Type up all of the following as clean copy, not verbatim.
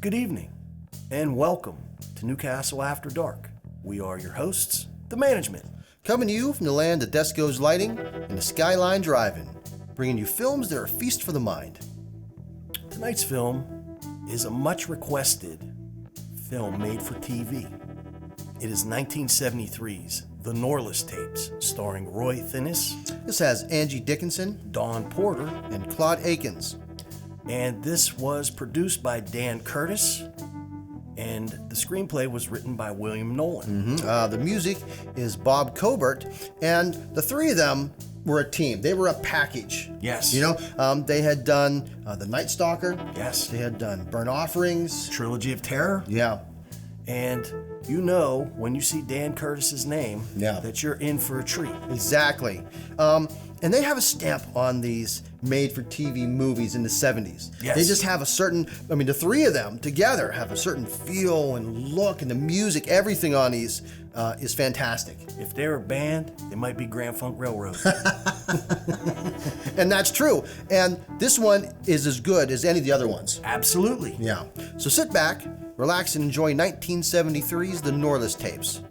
Good evening, and welcome to Newcastle After Dark. We are your hosts, the management. Coming to you from the land of Desco's Lighting and the Skyline Drive-In, bringing you films that are a feast for the mind. Tonight's film is a much requested film made for TV. It is 1973's The Norliss Tapes, starring Roy Thinnis. This has Angie Dickinson, Dawn Porter, and Claude Akins. And this was produced by Dan Curtis, and the screenplay was written by William Nolan. The music is Bob Cobert, and the three of them were a team. They were a package. Yes. You know, they had done The Night Stalker. Yes. They had done Burnt Offerings. Trilogy of Terror. Yeah. And you know, when you see Dan Curtis's name, that you're in for a treat. Exactly. And they have a stamp on these made-for-TV movies in the 70s. Yes. They just have a certain, I mean, the three of them together have a certain feel and look, and the music, everything on these is fantastic. If they're a band, they might be Grand Funk Railroad. And that's true. And this one is as good as any of the other ones. Absolutely. Yeah. So sit back, relax, and enjoy 1973's The Norliss Tapes.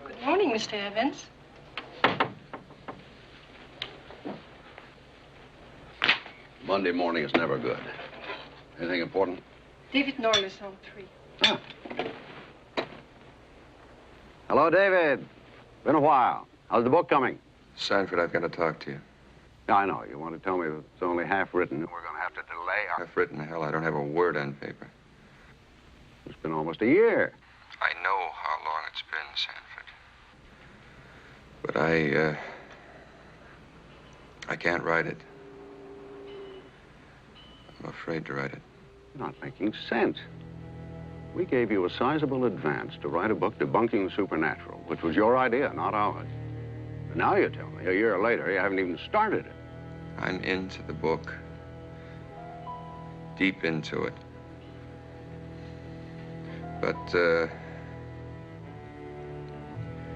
Good morning, Mr. Evans. Monday morning is never good. Anything important? David Norliss on 3. Ah. Hello, David. Been a while. How's the book coming? Sanford, I've got to talk to you. Yeah, I know. You want to tell me that it's only half written. We're going to have to delay our... Half written, hell, I don't have a word on paper. It's been almost a year. I know how long it's been, Sanford. But I can't write it. I'm afraid to write it. You're not making sense. We gave you a sizable advance to write a book debunking the supernatural, which was your idea, not ours. And now you tell me, a year later, you haven't even started it. I'm into the book. Deep into it. But,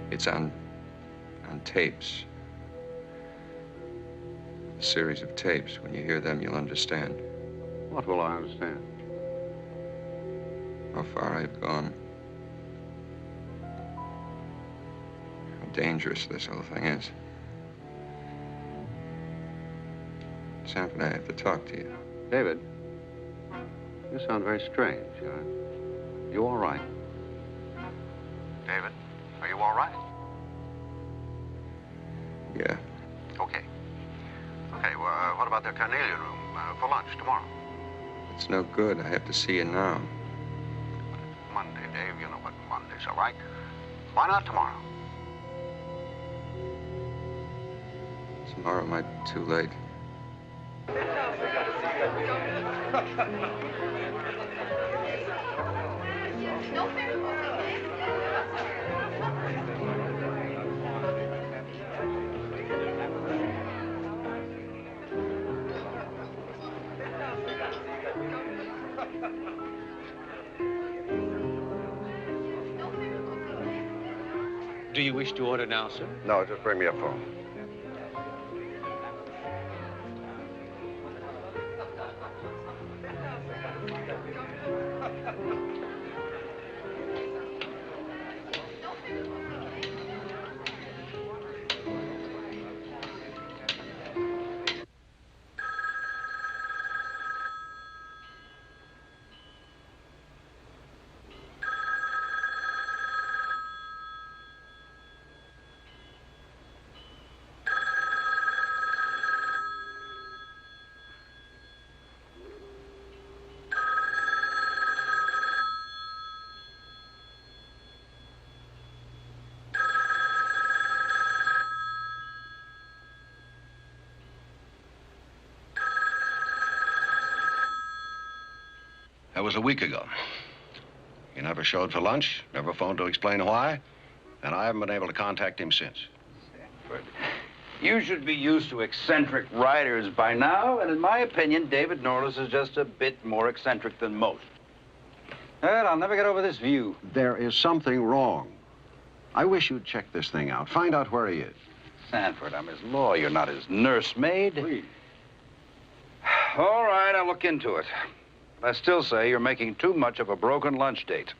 it's on tapes. A series of tapes. When you hear them, you'll understand. What will I understand? How far I've gone. How dangerous this whole thing is. Sanford, I have to talk to you. David, you sound very strange. You all right? David, are you all right? Yeah. Okay. Okay, well, what about the carnelian room for lunch tomorrow? It's no good. I have to see you now. Monday, Dave. You know what Monday's, all right? Why not tomorrow? Tomorrow might be too late. Do you wish to order now, sir? No, just bring me a phone. That was a week ago. He never showed for lunch, never phoned to explain why, and I haven't been able to contact him since. Sanford, you should be used to eccentric writers by now, and in my opinion, David Norliss is just a bit more eccentric than most. Well, I'll never get over this view. There is something wrong. I wish you'd check this thing out, find out where he is. Sanford, I'm his lawyer, not his nursemaid. Please. All right, I'll look into it. I still say you're making too much of a broken lunch date.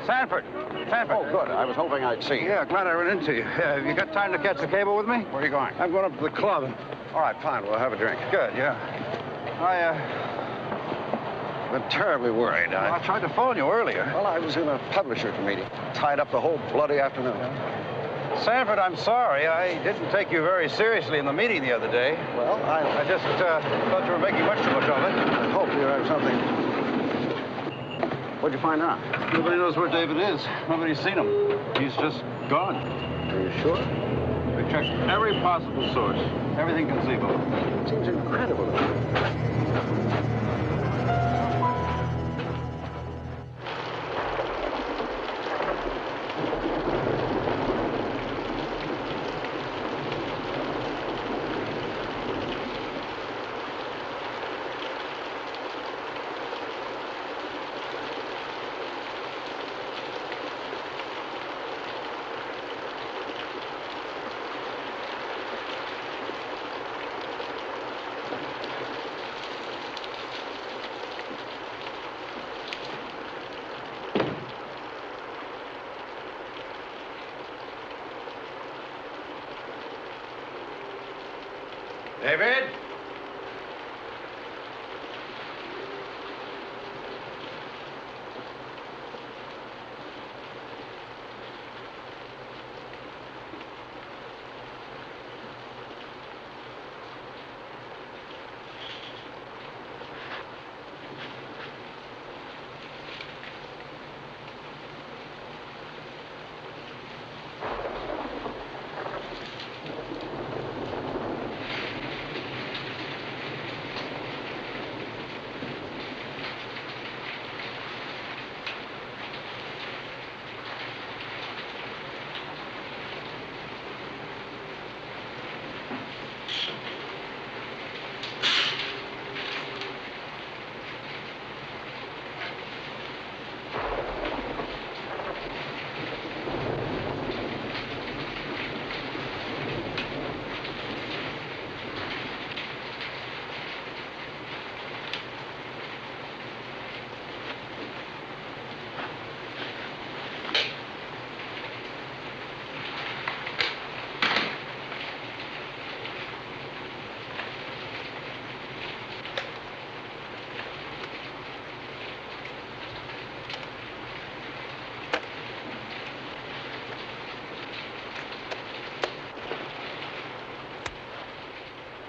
Sanford! Sanford! Oh, good. I was hoping I'd see you. Yeah, glad I ran into you. Have you got time to catch the cable with me? Where are you going? I'm going up to the club. All right, fine. We'll have a drink. Good, yeah. Been terribly worried. I tried to phone you earlier. Well, I was in a publisher's meeting. Tied up the whole bloody afternoon. Sanford, I'm sorry. I didn't take you very seriously in the meeting the other day. Well, I just thought you were making much too much of it. I hope you have something. What'd you find out? Nobody knows where David is. Nobody's seen him. He's just gone. Are you sure? We checked every possible source. Everything conceivable. It seems incredible. David?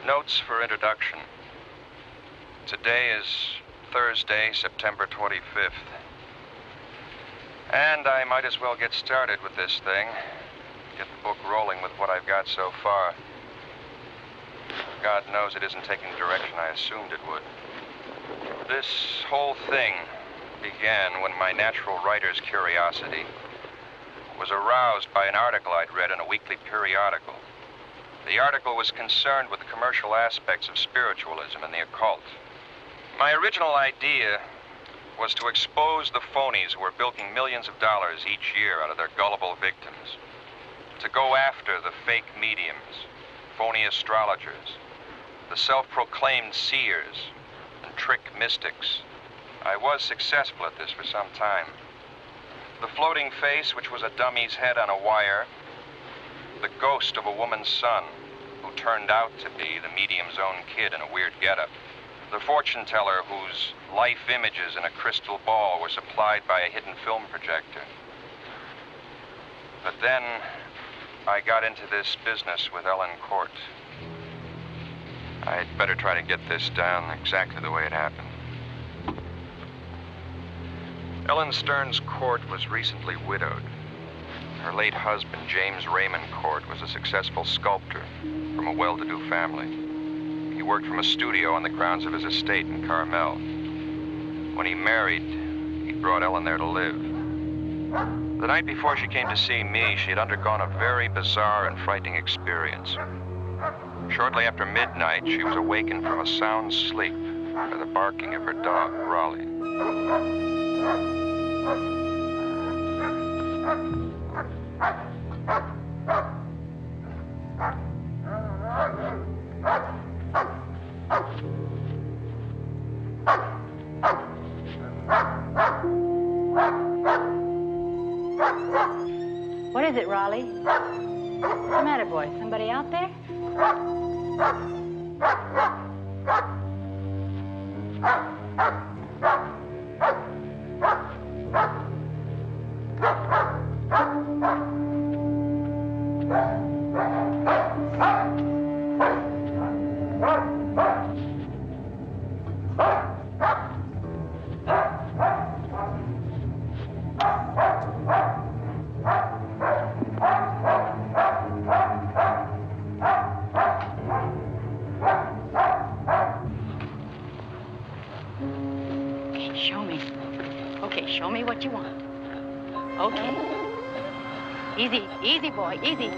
Notes for introduction. Today is Thursday, September 25th. And I might as well get started with this thing. Get the book rolling with what I've got so far. God knows it isn't taking the direction I assumed it would. This whole thing began when my natural writer's curiosity was aroused by an article I'd read in a weekly periodical. The article was concerned with the commercial aspects of spiritualism and the occult. My original idea was to expose the phonies who were bilking millions of dollars each year out of their gullible victims. To go after the fake mediums, phony astrologers, the self-proclaimed seers, and trick mystics. I was successful at this for some time. The floating face, which was a dummy's head on a wire, the ghost of a woman's son, who turned out to be the medium's own kid in a weird getup. The fortune teller whose life images in a crystal ball were supplied by a hidden film projector. But then I got into this business with Ellen Cort. I'd better try to get this down exactly the way it happened. Ellen Stearns Cort was recently widowed. Her late husband, James Raymond Cort, was a successful sculptor from a well-to-do family. He worked from a studio on the grounds of his estate in Carmel. When he married, he brought Ellen there to live. The night before she came to see me, she had undergone a very bizarre and frightening experience. Shortly after midnight, she was awakened from a sound sleep by the barking of her dog, Raleigh. What is it, Raleigh? What's the matter, boy? Somebody out there? Show me what you want. Okay. Easy, easy, boy, easy.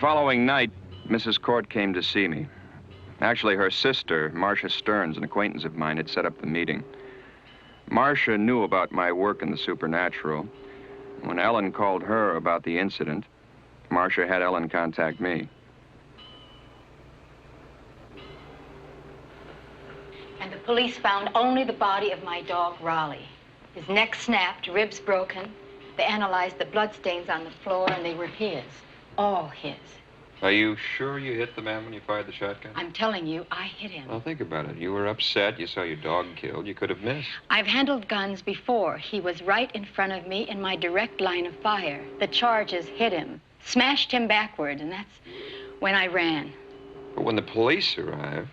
following night, Mrs. Cort came to see me. Actually, her sister, Marcia Stearns, an acquaintance of mine, had set up the meeting. Marcia knew about my work in the supernatural. When Ellen called her about the incident, Marcia had Ellen contact me. And the police found only the body of my dog, Raleigh. His neck snapped, ribs broken. They analyzed the bloodstains on the floor, and they were his. All his. Are you sure you hit the man when you fired the shotgun? I'm telling you, I hit him. Well, think about it. You were upset. You saw your dog killed. You could have missed. I've handled guns before. He was right in front of me in my direct line of fire. The charges hit him, smashed him backward, and that's when I ran. But when the police arrived,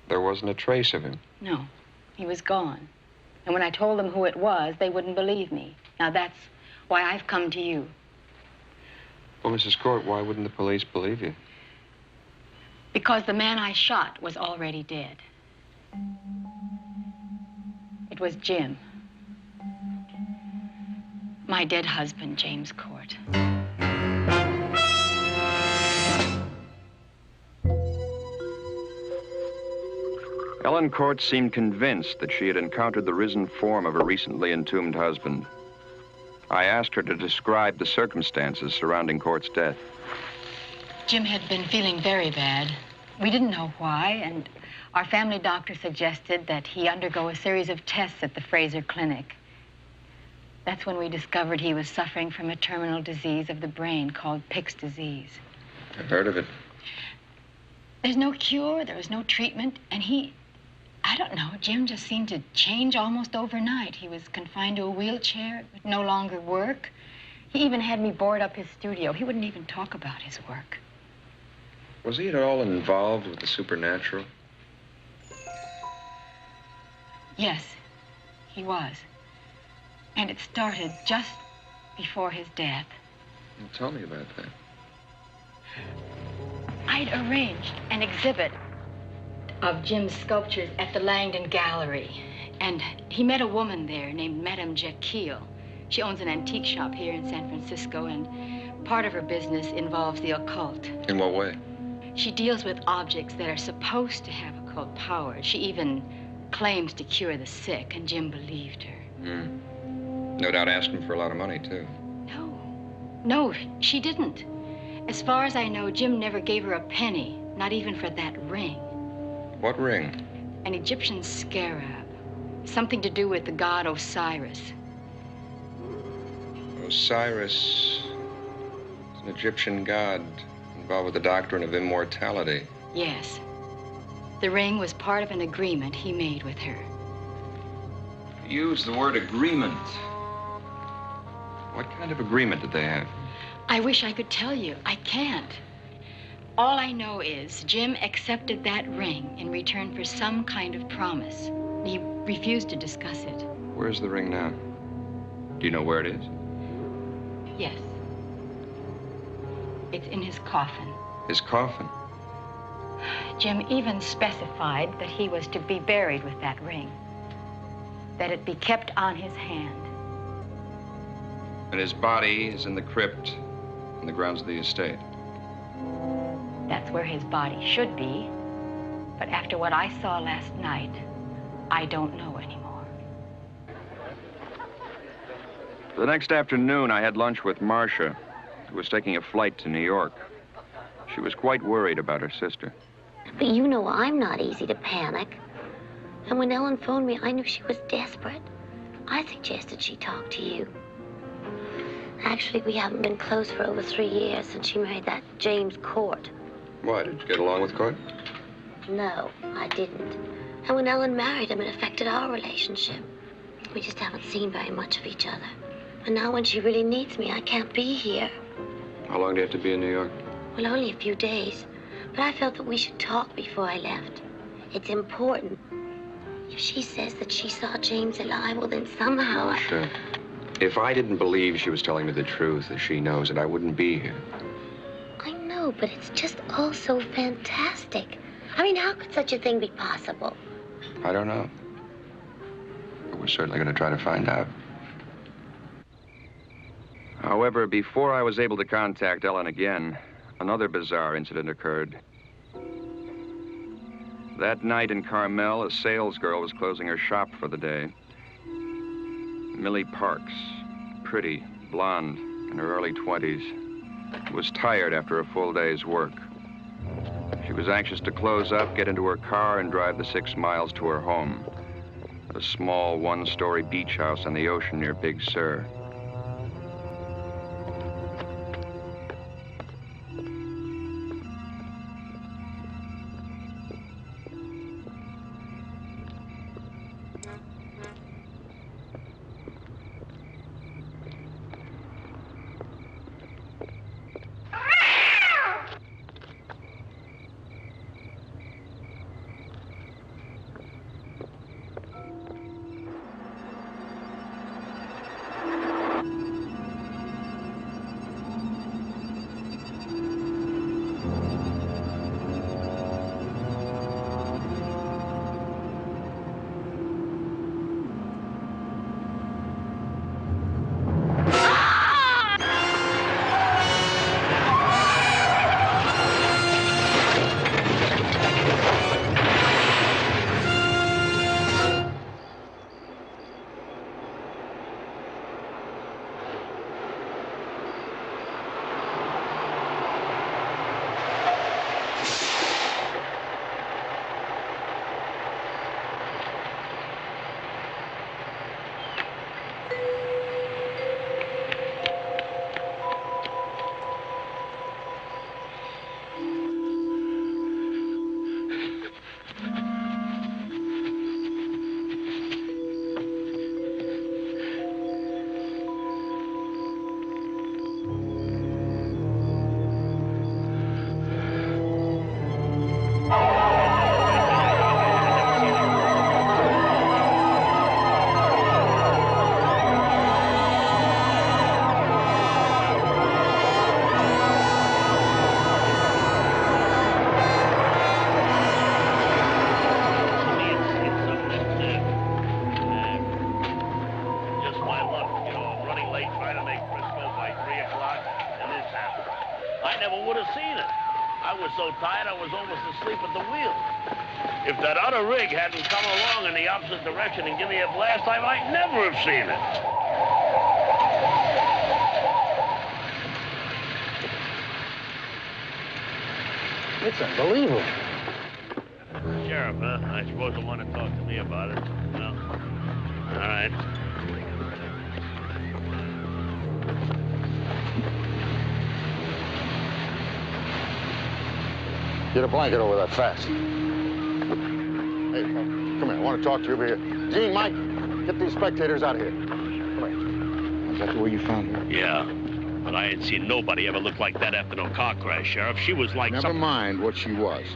there wasn't a trace of him. No, he was gone. And when I told them who it was, they wouldn't believe me. Now that's why I've come to you. Well, Mrs. Cort, why wouldn't the police believe you? Because the man I shot was already dead. It was Jim. My dead husband, James Cort. Ellen Cort seemed convinced that she had encountered the risen form of her recently entombed husband. I asked her to describe the circumstances surrounding Cort's death. Jim had been feeling very bad. We didn't know why, and our family doctor suggested that he undergo a series of tests at the Fraser Clinic. That's when we discovered he was suffering from a terminal disease of the brain called Pick's disease. I've heard of it. There's no cure, there was no treatment, and I don't know, Jim just seemed to change almost overnight. He was confined to a wheelchair, would no longer work. He even had me board up his studio. He wouldn't even talk about his work. Was he at all involved with the supernatural? Yes, he was. And it started just before his death. Well, tell me about that. I'd arranged an exhibit of Jim's sculptures at the Langdon Gallery. And he met a woman there named Madame Jekyll. She owns an antique shop here in San Francisco, and part of her business involves the occult. In what way? She deals with objects that are supposed to have occult powers. She even claims to cure the sick, and Jim believed her. No doubt asked him for a lot of money, too. No, she didn't. As far as I know, Jim never gave her a penny, not even for that ring. What ring? An Egyptian scarab. Something to do with the god Osiris. Osiris is an Egyptian god involved with the doctrine of immortality. Yes. The ring was part of an agreement he made with her. You used the word agreement. What kind of agreement did they have? I wish I could tell you. I can't. All I know is Jim accepted that ring in return for some kind of promise. He refused to discuss it. Where's the ring now? Do you know where it is? Yes. It's in his coffin. His coffin? Jim even specified that he was to be buried with that ring. That it be kept on his hand. And his body is in the crypt in the grounds of the estate. That's where his body should be. But after what I saw last night, I don't know anymore. The next afternoon, I had lunch with Marcia, who was taking a flight to New York. She was quite worried about her sister. But you know I'm not easy to panic. And when Ellen phoned me, I knew she was desperate. I suggested she talk to you. Actually, we haven't been close for over 3 years since she married that James Cort. Why, did you get along with Cort? No, I didn't. And when Ellen married him, it affected our relationship. We just haven't seen very much of each other. And now when she really needs me, I can't be here. How long do you have to be in New York? Well, only a few days. But I felt that we should talk before I left. It's important. If she says that she saw James alive, well, then somehow Sure. If I didn't believe she was telling me the truth, as she knows it, I wouldn't be here. I know, but it's just all so fantastic. I mean, how could such a thing be possible? I don't know. But we're certainly going to try to find out. However, before I was able to contact Ellen again, Another bizarre incident occurred. That night in Carmel, a salesgirl was closing her shop for the day. Millie Parks, pretty, blonde, in her early 20s, was tired after a full day's work. She was anxious to close up, get into her car, and drive the 6 miles to her home, a small one-story beach house on the ocean near Big Sur. If that other rig hadn't come along in the opposite direction and give me a blast, I might never have seen it. It's unbelievable. Sheriff, huh? I suppose you want to talk to me about it. No? All right. Get a blanket over that fast. Hey, come here. I want to talk to you over here. Gene, Mike, get these spectators out of here. Come here. Is that the way you found her? Yeah, but I ain't seen nobody ever look like that after no car crash, Sheriff. She was like Never mind what she was.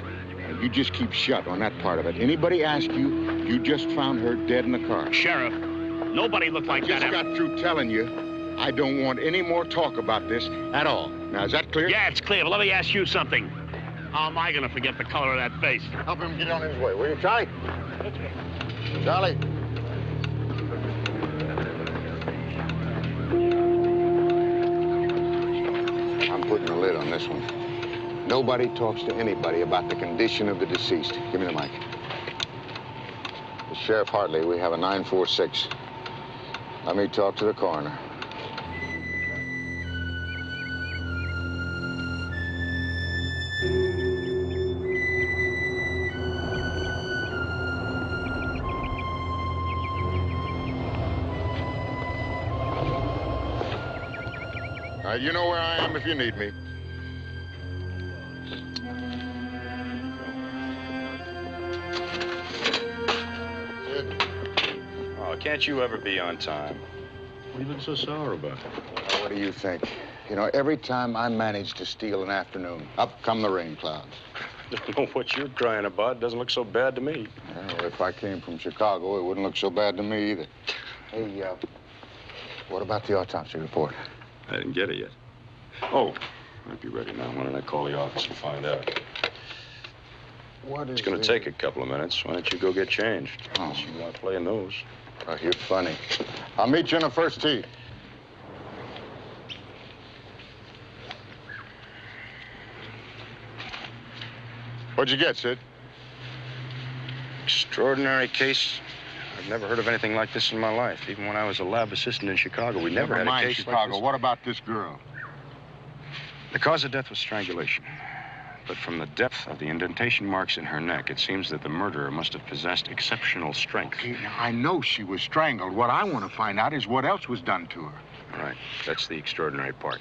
You just keep shut on that part of it. Anybody ask you, you just found her dead in the car. Sheriff, nobody looked like that. I just got through telling you, I don't want any more talk about this at all. Now, is that clear? Yeah, it's clear, but let me ask you something. How am I gonna forget the color of that face? Help him get on his way, will you, Charlie? Charlie. I'm putting a lid on this one. Nobody talks to anybody about the condition of the deceased. Give me the mic. Sheriff Hartley, we have a 946. Let me talk to the coroner. You know where I am if you need me. Oh, can't you ever be on time? What are you looking so sour about? Well, what do you think? You know, every time I manage to steal an afternoon, up come the rain clouds. I don't know what you're crying about. It doesn't look so bad to me. Well, if I came from Chicago, it wouldn't look so bad to me either. Hey, what about the autopsy report? I didn't get it yet. Oh, might be ready now. Why don't I call the office and find out? What is It's going to take a couple of minutes. Why don't you go get changed? Oh. You want playing those. Oh, you're funny. I'll meet you in the first tee. What'd you get, Sid? Extraordinary case. I've never heard of anything like this in my life. Even when I was a lab assistant in Chicago, we never had a mind case Chicago. like this. What about this girl? The cause of death was strangulation. But from the depth of the indentation marks in her neck, it seems that the murderer must have possessed exceptional strength. Okay, now, I know she was strangled. What I want to find out is what else was done to her. All right, that's the extraordinary part.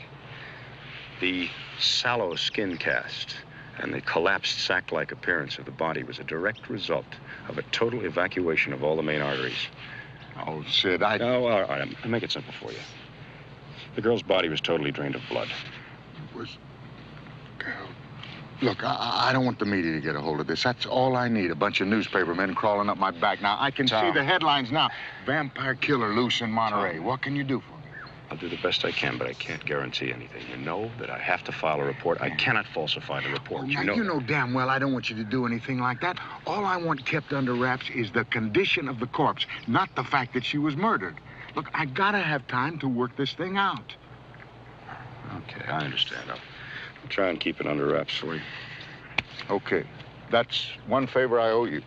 The sallow skin cast and the collapsed sac-like appearance of the body was a direct result of a total evacuation of all the main arteries. Oh, Sid, I... No, all right, I'll make it simple for you. The girl's body was totally drained of blood. Was... Look, I don't want the media to get a hold of this. That's all I need, a bunch of newspaper men crawling up my back. Now, I can see the headlines now. Vampire killer loose in Monterey. Tom, what can you do for me? I'll do the best I can, but I can't guarantee anything. You know that I have to file a report. I cannot falsify the report. Now, you know damn well I don't want you to do anything like that. All I want kept under wraps is the condition of the corpse, not the fact that she was murdered. Look, I gotta have time to work this thing out. Okay, I understand. I'll try and keep it under wraps for you. Okay. That's one favor I owe you.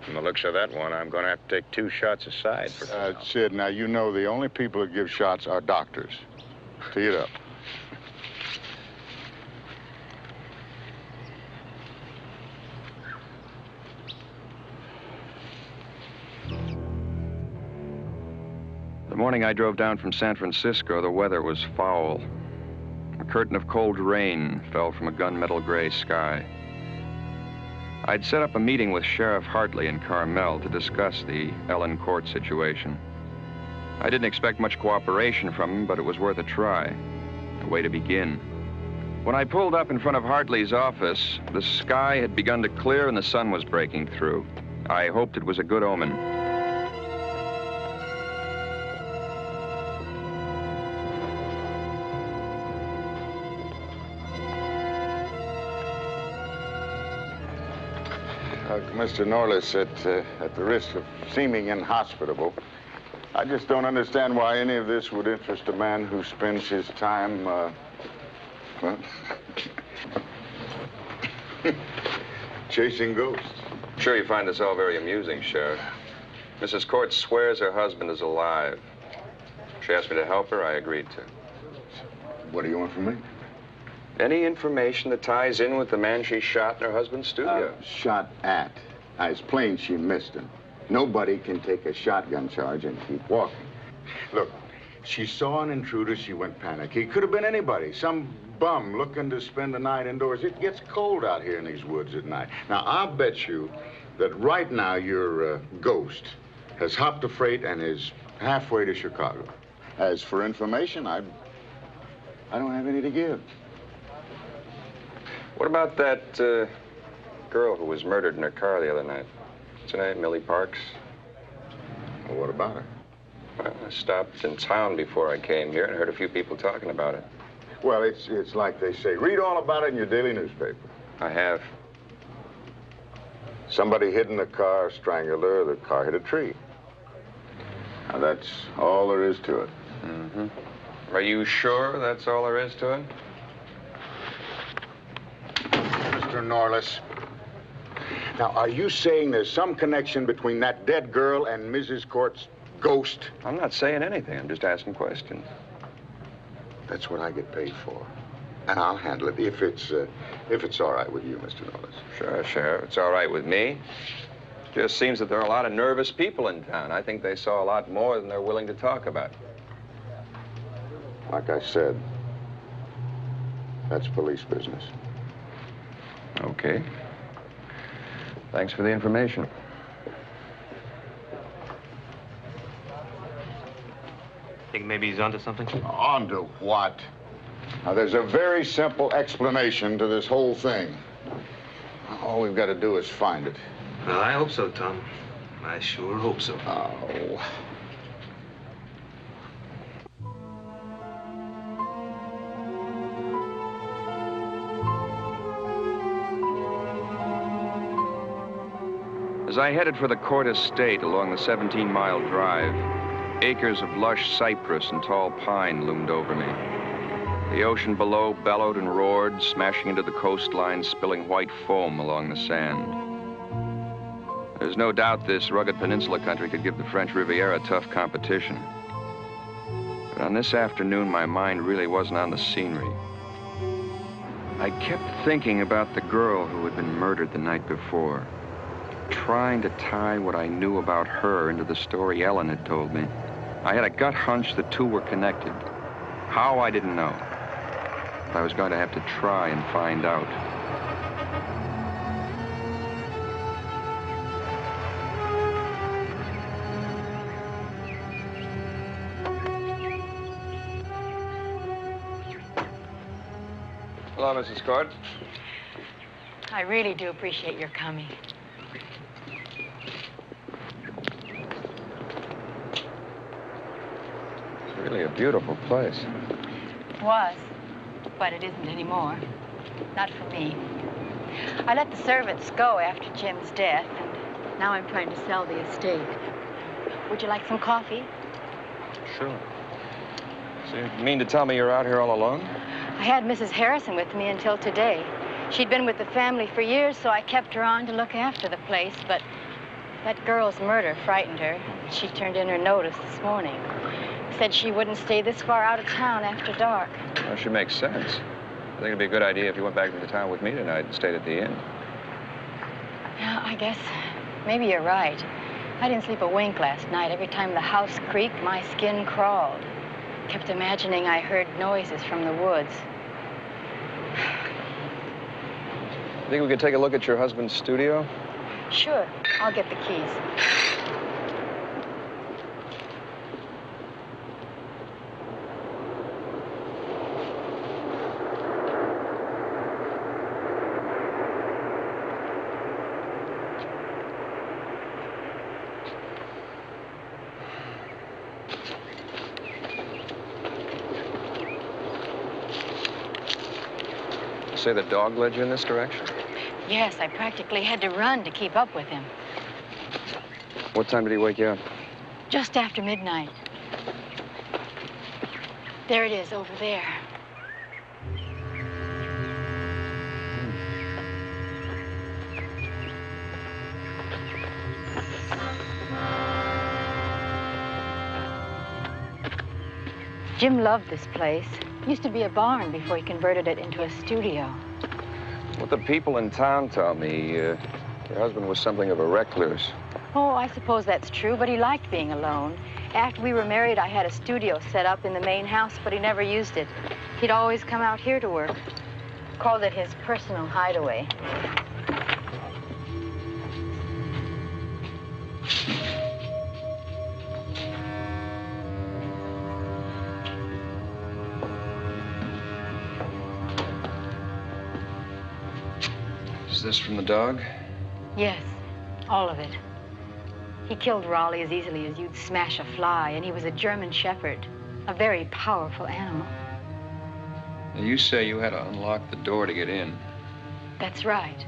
From the looks of that one, I'm going to have to take 2 shots aside for Sid, now you know the only people who give shots are doctors. Tee it up. The morning I drove down from San Francisco, the weather was foul. A curtain of cold rain fell from a gunmetal gray sky. I'd set up a meeting with Sheriff Hartley in Carmel to discuss the Ellen Cort situation. I didn't expect much cooperation from him, but it was worth a try, a way to begin. When I pulled up in front of Hartley's office, the sky had begun to clear and the sun was breaking through. I hoped it was a good omen. Mr. Norliss, at the risk of seeming inhospitable, I just don't understand why any of this would interest a man who spends his time, well, chasing ghosts. I'm sure you find this all very amusing, Sheriff. Mrs. Cort swears her husband is alive. She asked me to help her. I agreed to. What do you want from me? Any information that ties in with the man she shot in her husband's studio. Shot at. It's plain she missed him. Nobody can take a shotgun charge and keep walking. Look, she saw an intruder, she went panic. He could have been anybody, some bum looking to spend the night indoors. It gets cold out here in these woods at night. Now, I'll bet you that right now your ghost has hopped a freight and is halfway to Chicago. As for information, I don't have any to give. What about that girl who was murdered in her car the other night? What's her name? Millie Parks? Well, what about her? Well, I stopped in town before I came here and heard a few people talking about it. Well, it's like they say. Read all about it in your daily newspaper. I have. Somebody hid in the car, strangled her, the car hit a tree. Now, that's all there is to it. Mm-hmm. Are you sure that's all there is to it? Mr. Norliss, now, are you saying there's some connection between that dead girl and Mrs. Cort's ghost? I'm not saying anything. I'm just asking questions. That's what I get paid for. And I'll handle it if it's all right with you, Mr. Norliss. Sure, Sheriff. It's all right with me. Just seems that there are a lot of nervous people in town. I think they saw a lot more than they're willing to talk about. Like I said, that's police business. Okay. Thanks for the information. Think maybe he's onto something? Onto what? Now, there's a very simple explanation to this whole thing. All we've got to do is find it. Well, I hope so, Tom. I sure hope so. Oh. As I headed for the Cort estate along the 17-mile drive, Acres of lush cypress and tall pine loomed over me. The ocean below bellowed and roared, smashing into the coastline, spilling white foam along the sand. There's no doubt this rugged peninsula country could give the French Riviera tough competition. But on this afternoon, my mind really wasn't on the scenery. I kept thinking about the girl who had been murdered the night before, trying to tie what I knew about her into the story Ellen had told me. I had a gut hunch the two were connected. How, I didn't know. But I was going to have to try and find out. Hello, Mrs. Cort. I really do appreciate your coming. It's really a beautiful place. Was, but it isn't anymore. Not for me. I let the servants go after Jim's death, and now I'm trying to sell the estate. Would you like some coffee? Sure. So you mean to tell me you're out here all alone? I had Mrs. Harrison with me until today. She'd been with the family for years, so I kept her on to look after the place, but that girl's murder frightened her. She turned in her notice this morning. Said she wouldn't stay this far out of town after dark. Well, she makes sense. I think it'd be a good idea if you went back to the town with me tonight and stayed at the inn. Yeah, I guess maybe you're right. I didn't sleep a wink last night. Every time the house creaked, my skin crawled. Kept imagining I heard noises from the woods. Think we could take a look at your husband's studio? Sure, I'll get the keys. Say the dog led you in this direction? Yes, I practically had to run to keep up with him. What time did he wake you up? Just after midnight. There it is, over there. Jim loved this place. Used to be a barn before he converted it into a studio. What the people in town tell me, your husband was something of a recluse. Oh, I suppose that's true, but he liked being alone. After we were married, I had a studio set up in the main house, but he never used it. He'd always come out here to work. Called it his personal hideaway. Is this from the dog? Yes, all of it. He killed Raleigh as easily as you'd smash a fly, and he was a German shepherd, a very powerful animal. Now, you say you had to unlock the door to get in. That's right.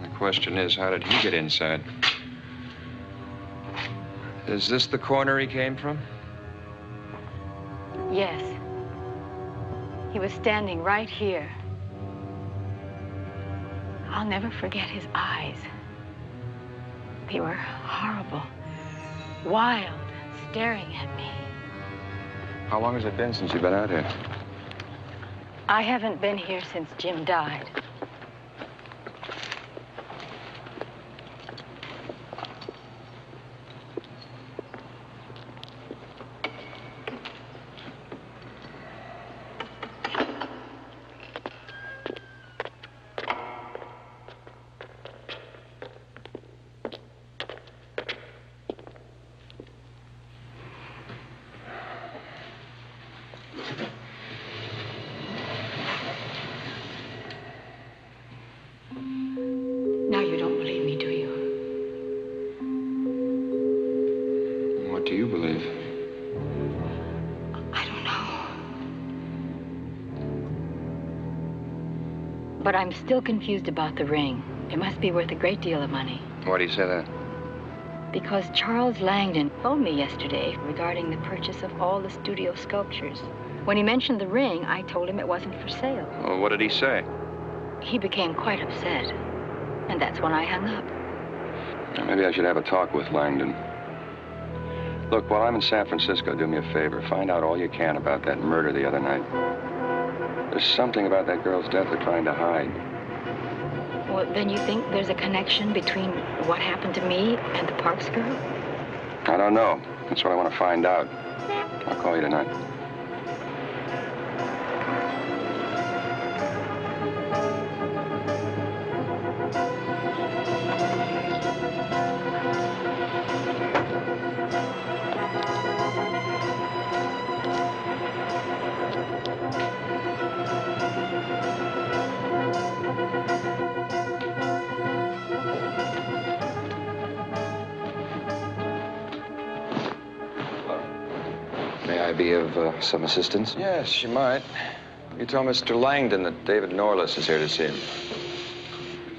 The question is, how did he get inside? Is this the corner he came from? Yes. He was standing right here. I'll never forget his eyes. They were horrible, wild, staring at me. How long has it been since you've been out here? I haven't been here since Jim died. Now you don't believe me, do you? What do you believe? I don't know. But I'm still confused about the ring. It must be worth a great deal of money. Why do you say that? Because Charles Langdon phoned me yesterday regarding the purchase of all the studio sculptures. When he mentioned the ring, I told him it wasn't for sale. Well, what did he say? He became quite upset, and that's when I hung up. Maybe I should have a talk with Langdon. Look, while I'm in San Francisco, do me a favor. Find out all you can about that murder the other night. There's something about that girl's death they're trying to hide. Well, then you think there's a connection between what happened to me and the Parks girl? I don't know. That's what I want to find out. I'll call you tonight. May I be of some assistance? Yes, you might. You tell Mr. Langdon that David Norliss is here to see him.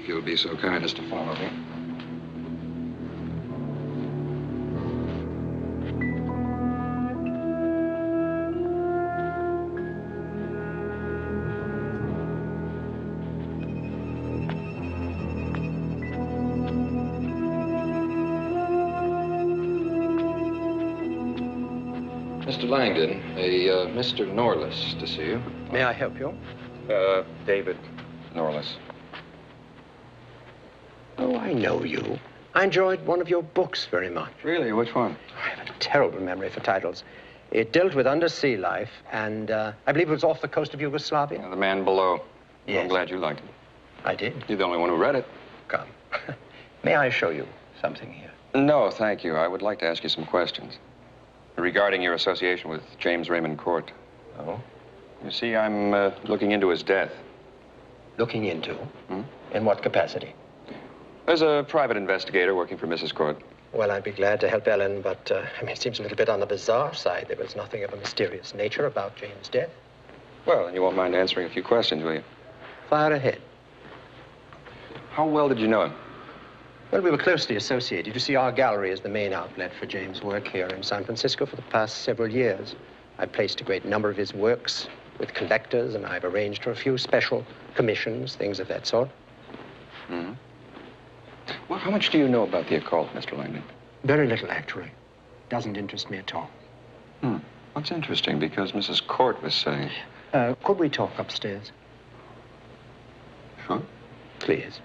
If you'll be so kind as to follow me. Mr. Langdon, a Mr. Norliss to see you. May I help you? David Norliss. Oh, I know you. I enjoyed one of your books very much. Really? Which one? I have a terrible memory for titles. It dealt with undersea life, and I believe it was off the coast of Yugoslavia. The Man Below. Yes. I'm glad you liked it. I did. You're the only one who read it. Come. May I show you something here? No, thank you. I would like to ask you some questions regarding your association with James Raymond Cort. Oh? You see, I'm looking into his death. Looking into? In what capacity? There's a private investigator working for Mrs. Cort. Well, I'd be glad to help Ellen, but I mean, it seems a little bit on the bizarre side. There was nothing of a mysterious nature about James' death. Well, you won't mind answering a few questions, will you? Fire ahead. How well did you know him? Well, we were closely associated. You see, our gallery is the main outlet for James' work here in San Francisco for the past several years. I've placed a great number of his works with collectors, and I've arranged for a few special commissions, things of that sort. Mm-hmm. Well, how much do you know about the occult, Mr. Langdon? Very little, actually. Doesn't interest me at all. That's interesting, because Mrs. Cort was saying... Could we talk upstairs? Sure. Please.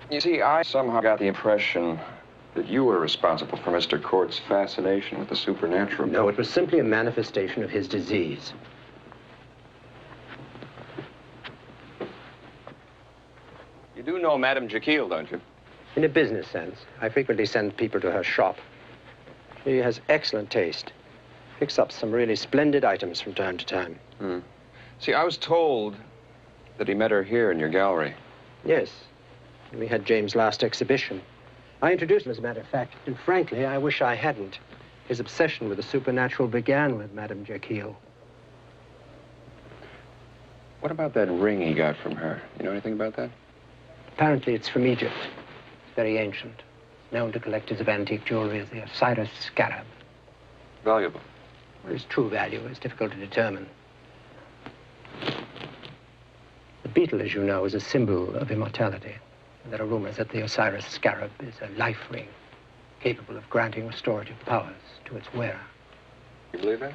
You see, I somehow got the impression that you were responsible for Mr. Cort's fascination with the supernatural. No, it was simply a manifestation of his disease. You do know Madame Jekyll, don't you? In a business sense. I frequently send people to her shop. She has excellent taste. Picks up some really splendid items from time to time. See, I was told that he met her here in your gallery. Yes. We had James' last exhibition. I introduced him, as a matter of fact, and frankly, I wish I hadn't. His obsession with the supernatural began with Madame Jekyll. What about that ring he got from her? You know anything about that? Apparently, it's from Egypt. It's very ancient. Known to collectors of antique jewelry as the Osiris scarab. Valuable. Well, its true value is difficult to determine. The beetle, as you know, is a symbol of immortality. And there are rumors that the Osiris scarab is a life ring, capable of granting restorative powers to its wearer. You believe that?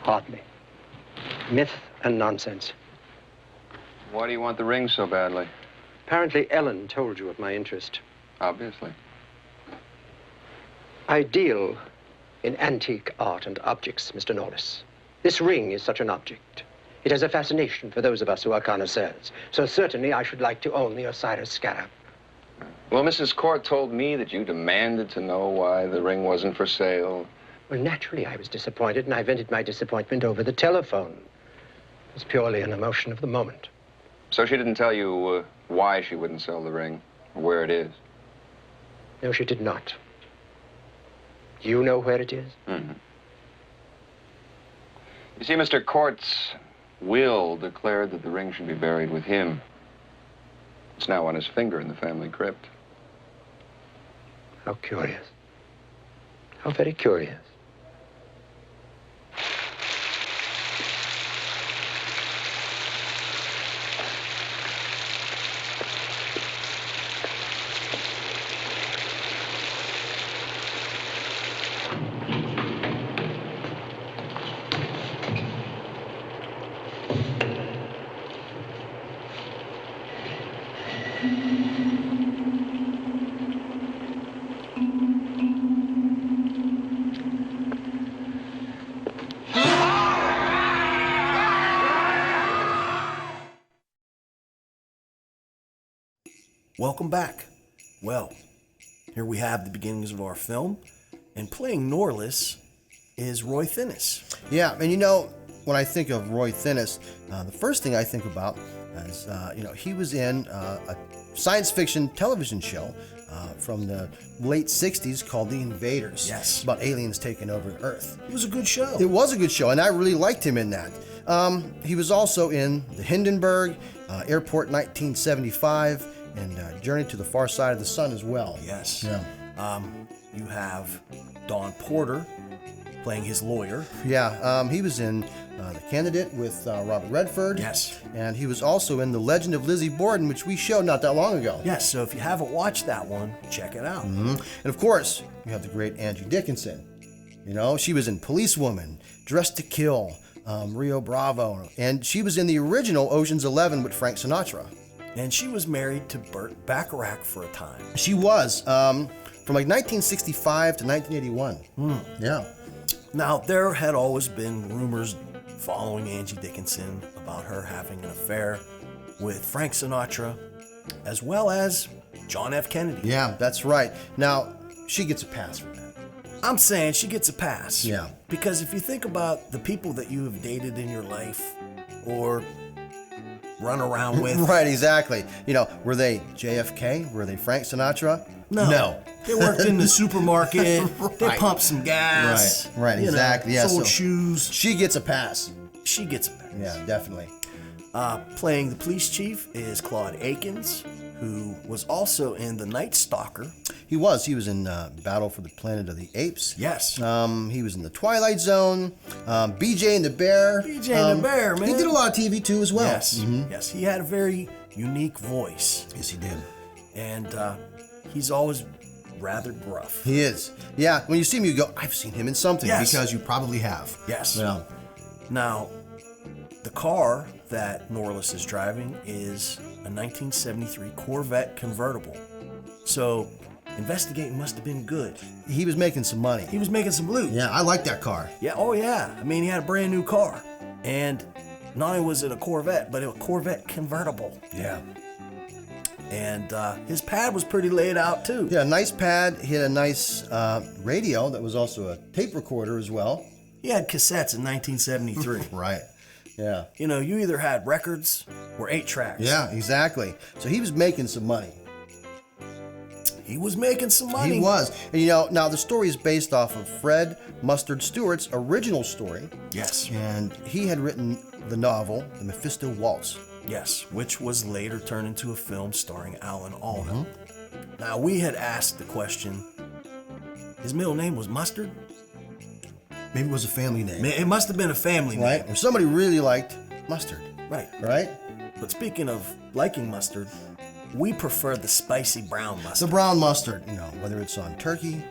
Hardly. Myth and nonsense. Why do you want the ring so badly? Apparently, Ellen told you of my interest. Obviously. I deal in antique art and objects, Mr. Norliss. This ring is such an object. It has a fascination for those of us who are connoisseurs. So certainly I should like to own the Osiris scarab. Well, Mrs. Cort told me that you demanded to know why the ring wasn't for sale. Well, naturally, I was disappointed, and I vented my disappointment over the telephone. It was purely an emotion of the moment. So she didn't tell you why she wouldn't sell the ring, or where it is? No, she did not. Do you know where it is? You see, Mr. Cort's Will declared that the ring should be buried with him. It's now on his finger in the family crypt. How curious. How very curious. Welcome back. Well, here we have the beginnings of our film, and playing Norliss is Roy Thinnes. Yeah, and you know, when I think of Roy Thinnes, the first thing I think about is, he was in a science fiction television show from the late 60s called The Invaders. Yes. About aliens taking over Earth. It was a good show. It was a good show, and I really liked him in that. He was also in The Hindenburg, Airport 1975, and Journey to the Far Side of the Sun as well. Yes. Yeah. You have Don Porter playing his lawyer. Yeah, he was in The Candidate with Robert Redford. Yes. And he was also in The Legend of Lizzie Borden, which we showed not that long ago. Yes, so if you haven't watched that one, check it out. Mm-hmm. And of course, you have the great Angie Dickinson. You know, she was in Policewoman, Dressed to Kill, Rio Bravo, and she was in the original Ocean's 11 with Frank Sinatra. And she was married to Burt Bacharach for a time. She was, from like 1965 to 1981. Yeah. Now, there had always been rumors following Angie Dickinson about her having an affair with Frank Sinatra, as well as John F. Kennedy. Yeah, that's right. Now, she gets a pass for that. I'm saying she gets a pass. Yeah. Because if you think about the people that you have dated in your life, or run around with. Right, exactly. You know, were they JFK? Were they Frank Sinatra? No. They worked in the supermarket. Right. They pumped some gas. Right, exactly. Yeah, sold so shoes. She gets a pass. She gets a pass. Yeah, definitely. Playing the police chief is Claude Akins, who was also in The Night Stalker. He was in Battle for the Planet of the Apes. Yes. He was in The Twilight Zone, BJ and the Bear. BJ and the Bear, man. He did a lot of TV too as well. Yes, yes. He had a very unique voice. Yes, he did. And he's always rather gruff. He is. Yeah, when you see him, you go, I've seen him in something, Yes. because you probably have. Yes. Yeah. Now, the car that Norliss is driving is a 1973 Corvette convertible. So, investigating must have been good. He was making some money. He was making some loot. Yeah, I like that car. Yeah, oh yeah. I mean, he had a brand new car. And not only was it a Corvette, but a Corvette convertible. Yeah. And his pad was pretty laid out too. Yeah, nice pad. He had a nice radio that was also a tape recorder as well. He had cassettes in 1973. Right. Yeah. You know, you either had records or 8 tracks. Yeah, exactly. So he was making some money. He was making some money. He was. And you know, now the story is based off of Fred Mustard Stewart's original story. Yes. And he had written the novel, The Mephisto Waltz. Yes, which was later turned into a film starring Alan Alda. Now, we had asked the question, his middle name was Mustard? Maybe it was a family name. It must have been a family name. Right? Or somebody really liked mustard. Right. Right? But speaking of liking mustard, we prefer the spicy brown mustard. The brown mustard, you know, whether it's on turkey,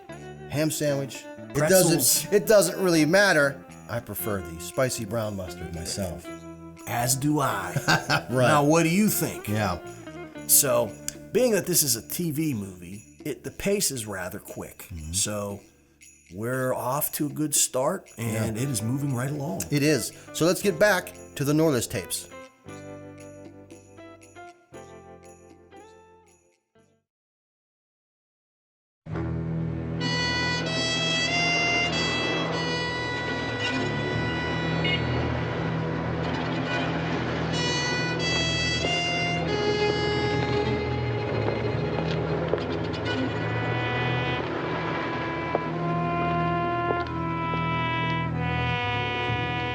ham sandwich, Pretzels. it doesn't really matter. I prefer the spicy brown mustard myself. As do I. Right. Now, what do you think? Yeah. So, being that this is a TV movie, the pace is rather quick. So, we're off to a good start, and it is moving right along. It is. So let's get back to the Norliss tapes.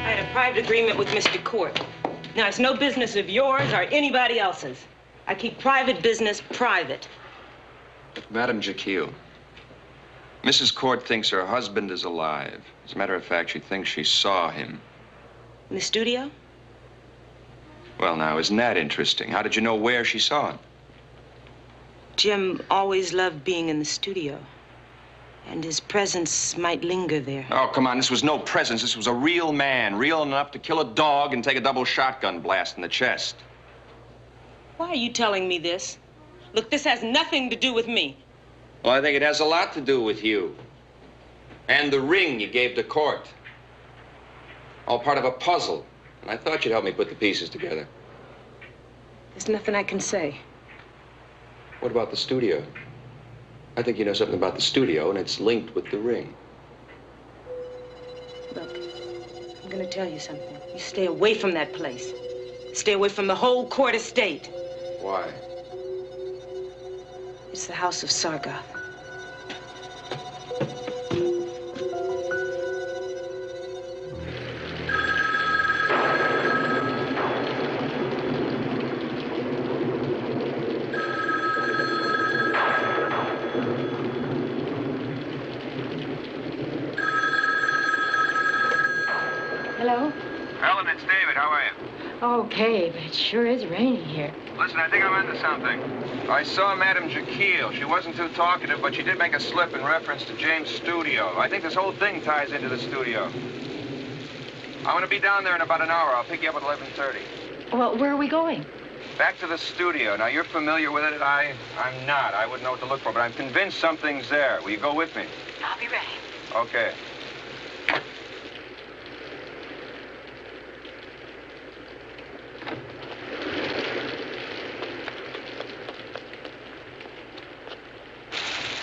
I had a private agreement with Mr. Cort. Now, it's no business of yours or anybody else's. I keep private business private. Madam Jekyll, Mrs. Cort thinks her husband is alive. As a matter of fact, she thinks she saw him. In the studio? Well, now, isn't that interesting? How did you know where she saw him? Jim always loved being in the studio. And his presence might linger there. Oh, come on, this was no presence. This was a real man, real enough to kill a dog and take a double shotgun blast in the chest. Why are you telling me this? Look, this has nothing to do with me. Well, I think it has a lot to do with you. And the ring you gave to Cort. All part of a puzzle. And I thought you'd help me put the pieces together. There's nothing I can say. What about the studio? I think you know something about the studio, and it's linked with the ring. Look, I'm gonna tell you something. You stay away from that place. Stay away from the whole Cort estate. Why? It's the house of Sargoth. Hello? Ellen, it's David. How are you? Okay, but it sure is raining here. Listen, I think I'm onto something. I saw Madame Jekyll. She wasn't too talkative, but she did make a slip in reference to James' studio. I think this whole thing ties into the studio. I'm going to be down there in about an hour. I'll pick you up at 11:30. Well, where are we going? Back to the studio. Now, you're familiar with it. I'm not. I wouldn't know what to look for, but I'm convinced something's there. Will you go with me? I'll be ready. Okay.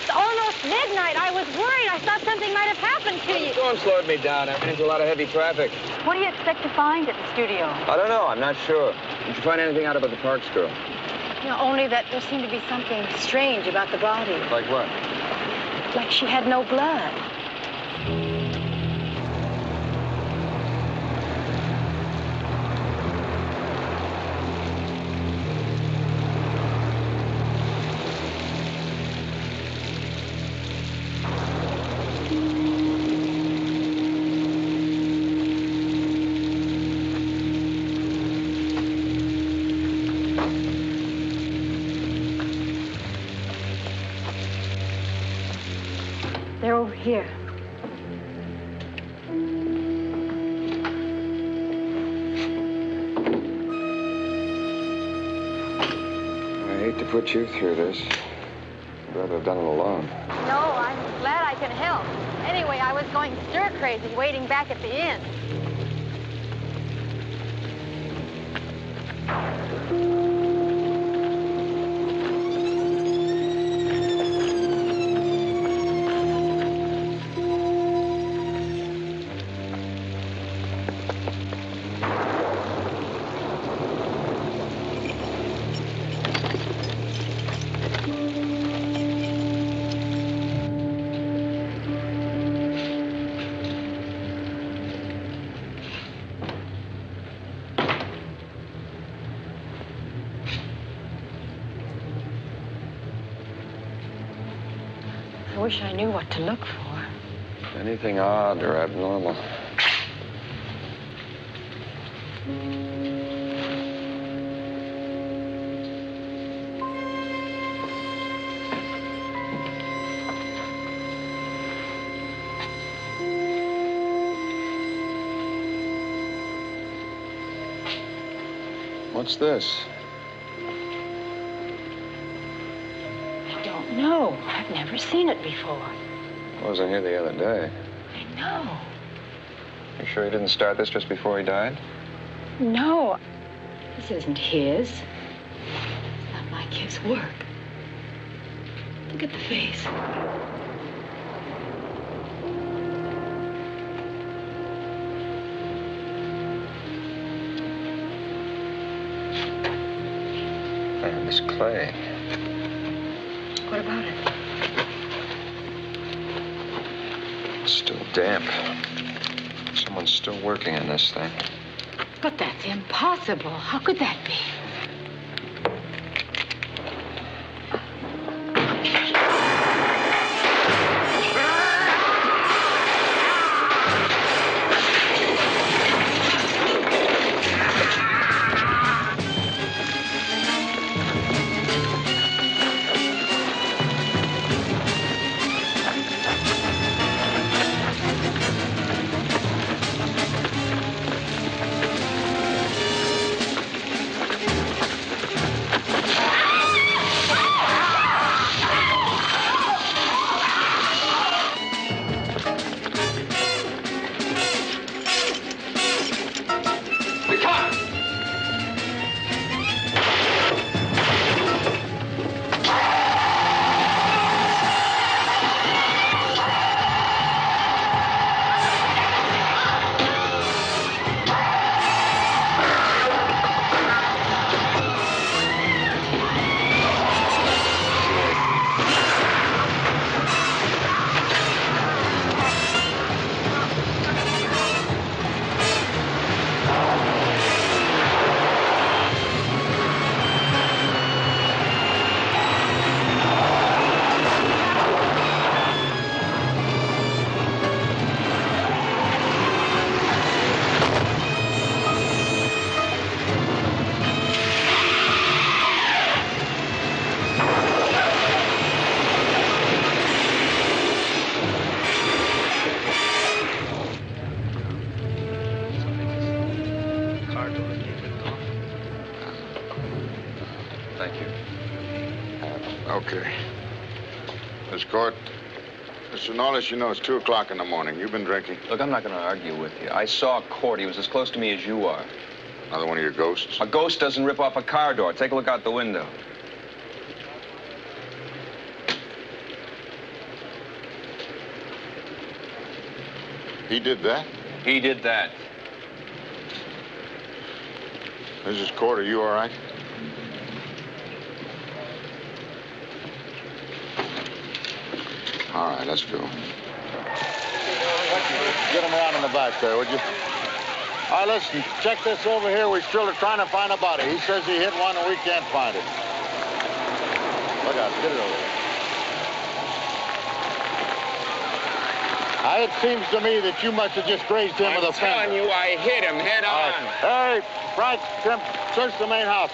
It's almost midnight. I was worried. I thought something might have happened to you. Storm slowed me down. I ran into a lot of heavy traffic. What do you expect to find at the studio? I don't know. I'm not sure. Did you find anything out about the Parks girl? You know, only that there seemed to be something strange about the body. Like what? Like she had no blood. They're over here. I hate to put you through this. I'd rather have done it alone. No, I'm glad I can help. Anyway, I was going stir-crazy waiting back at the inn. I wish I knew what to look for. Anything odd or abnormal? What's this? I don't know. I've never seen it before. I wasn't here the other day. I know. You sure he didn't start this just before he died? No. This isn't his. It's not like his work. Look at the face. And this clay. What about it? It's still damp. Someone's still working on this thing. But that's impossible. How could that be? Thank you. Okay. Miss Cort, Mr. Norliss, you know it's 2 o'clock in the morning. You've been drinking. Look, I'm not going to argue with you. I saw Cort. He was as close to me as you are. Another one of your ghosts? A ghost doesn't rip off a car door. Take a look out the window. He did that? He did that. Mrs. Cort, are you all right? All right, let's go. Get him around in the back there, would you? All right, listen, check this over here. We're still trying to find a body. He says he hit one and we can't find it. Look out, get it over here. It seems to me that you must have just grazed him with a fence. I'm telling you, I hit him head on. Hey, Frank, Tim, search the main house.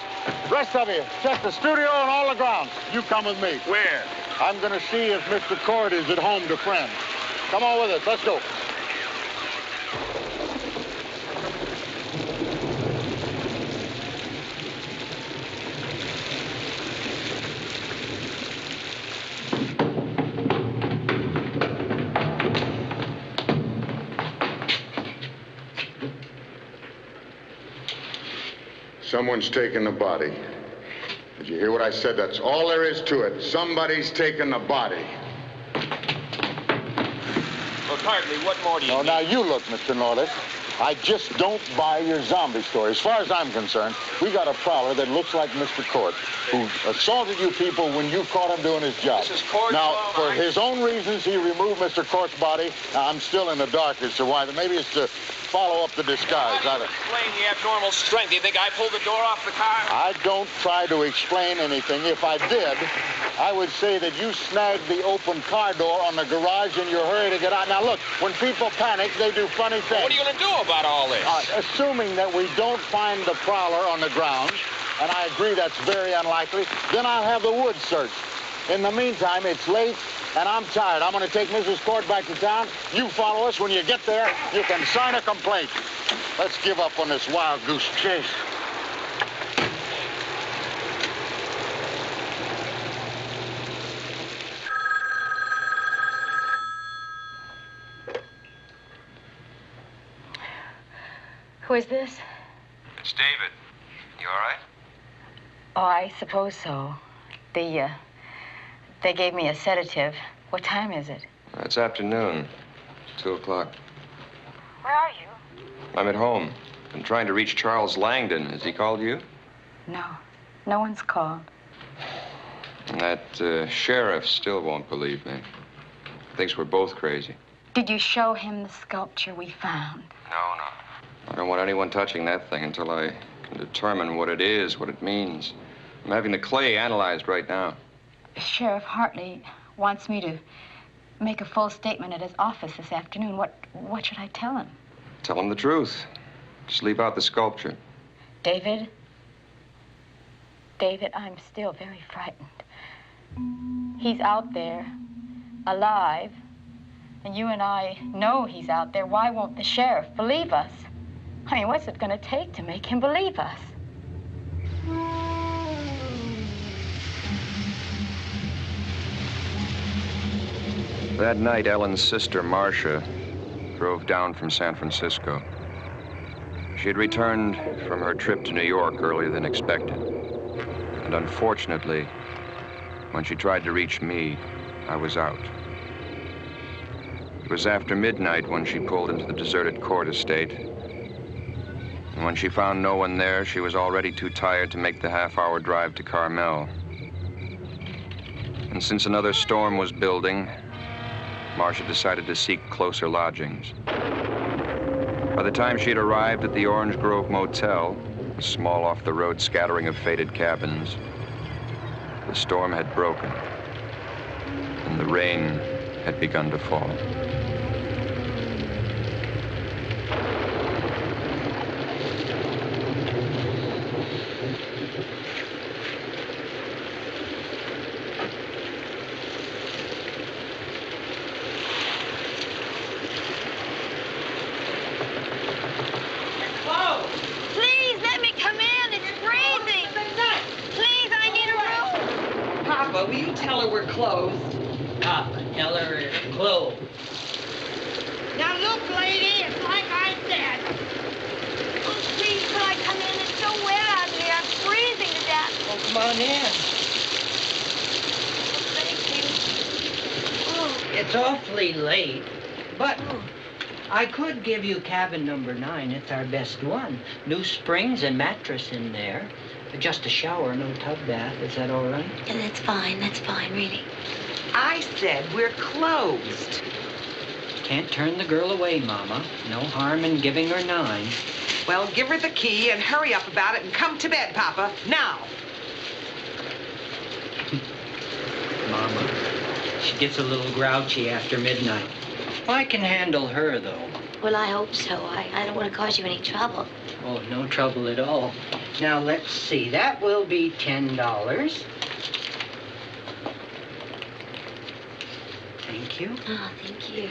Rest of you, check the studio and all the grounds. You come with me. Where? I'm going to see if Mr. Cort is at home to friends. Come on with us. Let's go. Someone's taken the body. Did you hear what I said? That's all there is to it. Somebody's taken the body. Look, Hartley, what more do you need? Now you look, Mr. Norliss. I just don't buy your zombie story. As far as I'm concerned, we got a prowler that looks like Mr. Cort, who assaulted you people when you caught him doing his job. Mrs. Cort, now, for his own reasons, he removed Mr. Cort's body. Now, I'm still in the dark as to why. Maybe it's to follow up the disguise. How do you explain the abnormal strength? Do you think I pulled the door off the car? I don't try to explain anything. If I did, I would say that you snagged the open car door on the garage in your hurry to get out. Now, look, when people panic, they do funny things. What are you going to do about all this? Assuming that we don't find the prowler on the grounds, and I agree that's very unlikely, then I'll have the woods searched. In the meantime, it's late, and I'm tired. I'm going to take Mrs. Cort back to town. You follow us. When you get there, you can sign a complaint. Let's give up on this wild goose chase. Who is this? It's David. You all right? Oh, I suppose so. They gave me a sedative. What time is it? It's afternoon. 2 o'clock. Where are you? I'm at home. I'm trying to reach Charles Langdon. Has he called you? No. No one's called. And that sheriff still won't believe me. Thinks we're both crazy. Did you show him the sculpture we found? No. I don't don't want anyone touching that thing until I can determine what it is, what it means. I'm having the clay analyzed right now. Sheriff Hartley wants me to make a full statement at his office this afternoon. What should I tell him? Tell him the truth. Just leave out the sculpture. David, I'm still very frightened. He's out there, alive, and you and I know he's out there. Why won't the sheriff believe us? I mean, what's it going to take to make him believe us? That night, Ellen's sister, Marcia, drove down from San Francisco. She had returned from her trip to New York earlier than expected. And unfortunately, when she tried to reach me, I was out. It was after midnight when she pulled into the deserted Court estate. And when she found no one there, she was already too tired to make the half-hour drive to Carmel. And since another storm was building, Marcia decided to seek closer lodgings. By the time she'd arrived at the Orange Grove Motel, a small off-the-road scattering of faded cabins, the storm had broken, and the rain had begun to fall. Please, let me come in. It's freezing. Please, I need a room. Papa, will you tell her we're closed? Papa, tell her it's closed. Now look, lady, it's like I said. Oh, please, could I come in? It's so wet out here. I'm freezing to death. Oh, come on in. Thank you. Oh. It's awfully late, but I could give you cabin number 9. It's our best one. New springs and mattress in there. Just a shower, no tub bath. Is that all right? Yeah, that's fine, really. I said we're closed. Can't turn the girl away, Mama. No harm in giving her 9. Well, give her the key and hurry up about it and come to bed, Papa. Now. Mama, she gets a little grouchy after midnight. I can handle her, though. Well, I hope so. I don't want to cause you any trouble. Oh, no trouble at all. Now, let's see. That will be $10. Thank you. Oh, thank you.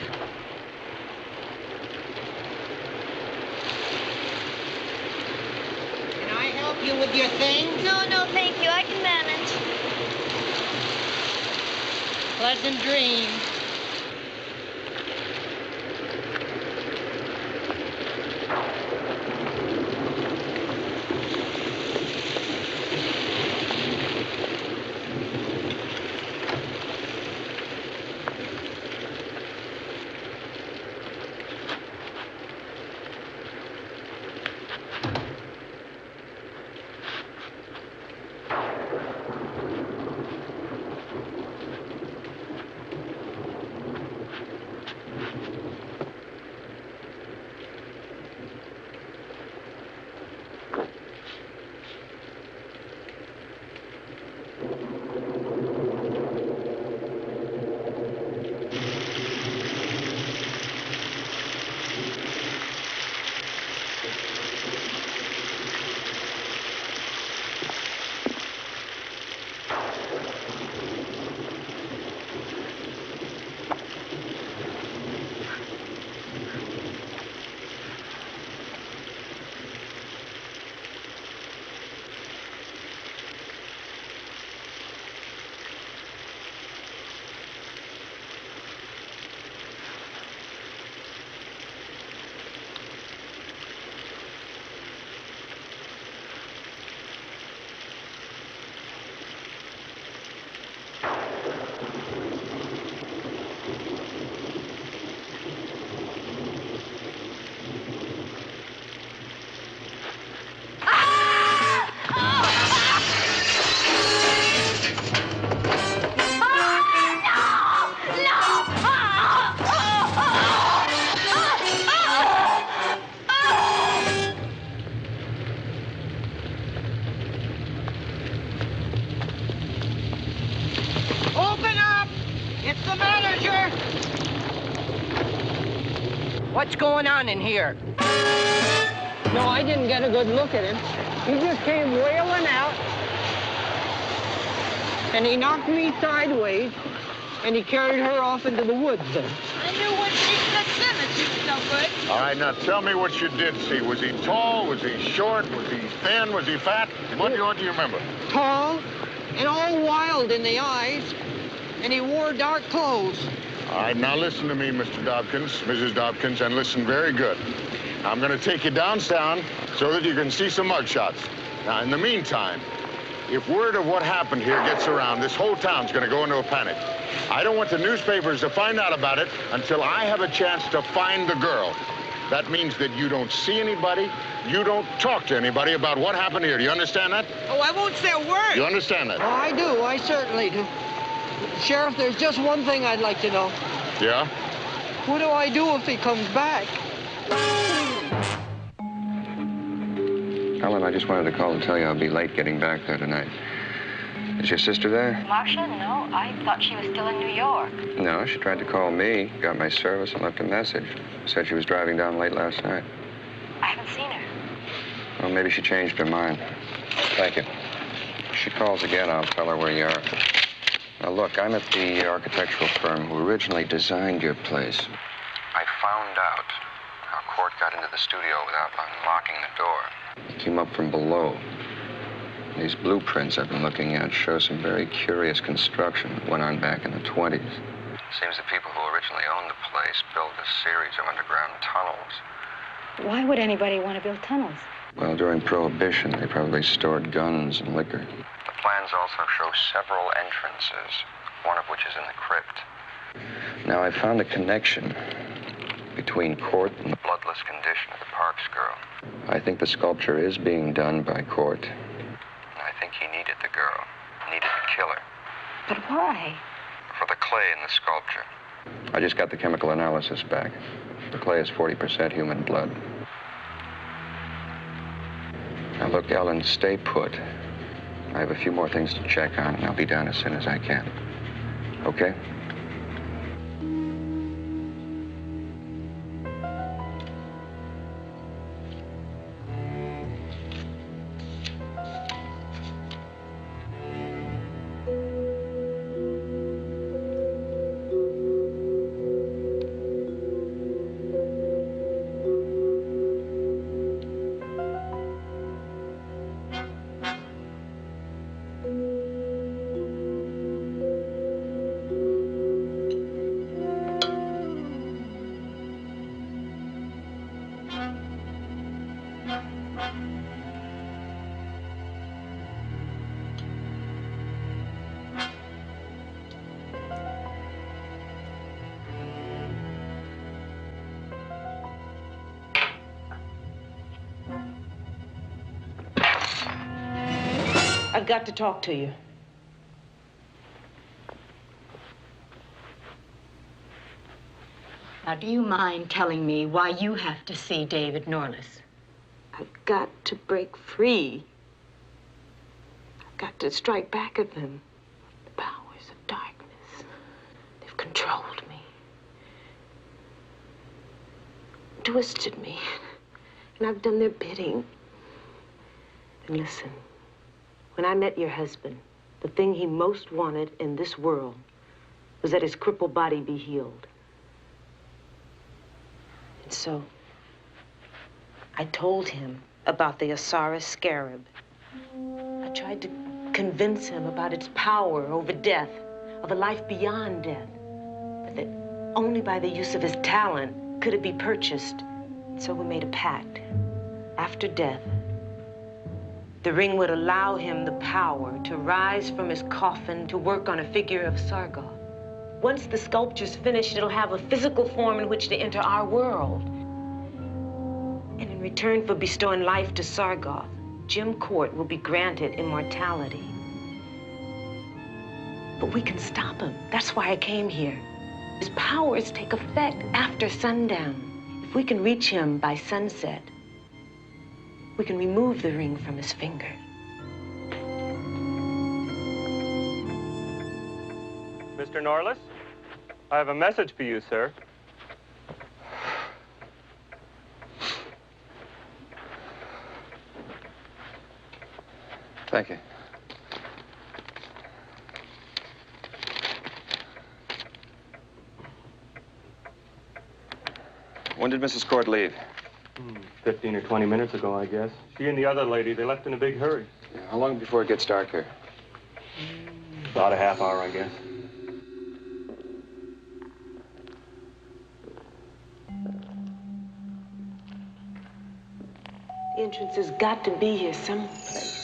Can I help you with your things? No, thank you. I can manage. Pleasant dreams. What's going on in here? No, I didn't get a good look at him. He just came wailing out, and he knocked me sideways, and he carried her off into the woods then. I knew when she said Simmons, he was no good. All right, now tell me what you did see. Was he tall? Was he short? Was he thin? Was he fat? What do you remember? Tall and all wild in the eyes, and he wore dark clothes. All right, now listen to me, Mr. Dobkins, Mrs. Dobkins, and listen very good. I'm going to take you downtown so that you can see some mugshots. Now, in the meantime, if word of what happened here gets around, this whole town's going to go into a panic. I don't want the newspapers to find out about it until I have a chance to find the girl. That means that you don't see anybody, you don't talk to anybody about what happened here. Do you understand that? Oh, I won't say a word. You understand that? Oh, I do. I certainly do. Sheriff, there's just one thing I'd like to know. Yeah? What do I do if he comes back? Ellen, I just wanted to call and tell you I'll be late getting back there tonight. Is your sister there? Marcia? No, I thought she was still in New York. No, she tried to call me, got my service, and left a message. Said she was driving down late last night. I haven't seen her. Well, maybe she changed her mind. Thank you. If she calls again, I'll tell her where you are. Now, look, I'm at the architectural firm who originally designed your place. I found out how Cort got into the studio without unlocking the door. He came up from below. These blueprints I've been looking at show some very curious construction that went on back in the 20s. Seems the people who originally owned the place built a series of underground tunnels. Why would anybody want to build tunnels? Well, during Prohibition, they probably stored guns and liquor. The plans also show several entrances, one of which is in the crypt. Now, I found a connection between Cort and the bloodless condition of the Parks girl. I think the sculpture is being done by Cort. And I think he needed the girl, needed to kill her. But why? For the clay in the sculpture. I just got the chemical analysis back. The clay is 40% human blood. Now, look, Ellen, stay put. I have a few more things to check on, and I'll be down as soon as I can. Okay? I've got to talk to you. Now, do you mind telling me why you have to see David Norliss? I've got to break free. I've got to strike back at them. The powers of darkness. They've controlled me. Twisted me. And I've done their bidding. And listen, when I met your husband, the thing he most wanted in this world was that his crippled body be healed. And so, I told him about the Osiris scarab. I tried to convince him about its power over death, of a life beyond death, but that only by the use of his talent could it be purchased. And so we made a pact. After death, the ring would allow him the power to rise from his coffin to work on a figure of Sargoth. Once the sculpture's finished, it'll have a physical form in which to enter our world. And in return for bestowing life to Sargoth, Jim Cort will be granted immortality. But we can stop him. That's why I came here. His powers take effect after sundown. If we can reach him by sunset, we can remove the ring from his finger. Mr. Norliss, I have a message for you, sir. Thank you. When did Mrs. Cort leave? 15 or 20 minutes ago, I guess. She and the other lady, they left in a big hurry. Yeah, how long before it gets dark here? About a half hour, I guess. The entrance has got to be here someplace.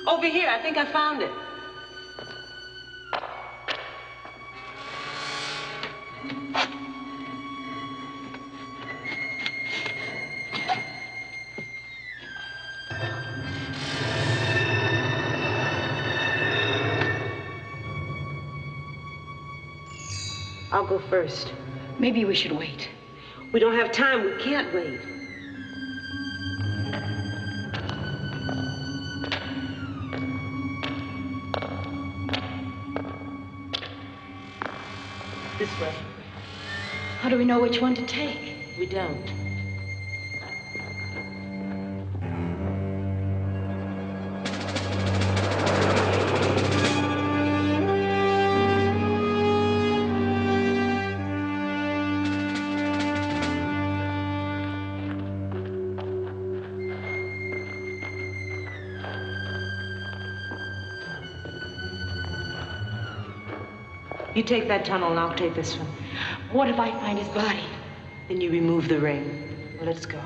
Over here, I think I found it. I'll go first. Maybe we should wait. We don't have time. We can't wait. This way. How do we know which one to take? We don't. You take that tunnel and I'll take this one. What if I find his body? Then you remove the ring. Well, let's go.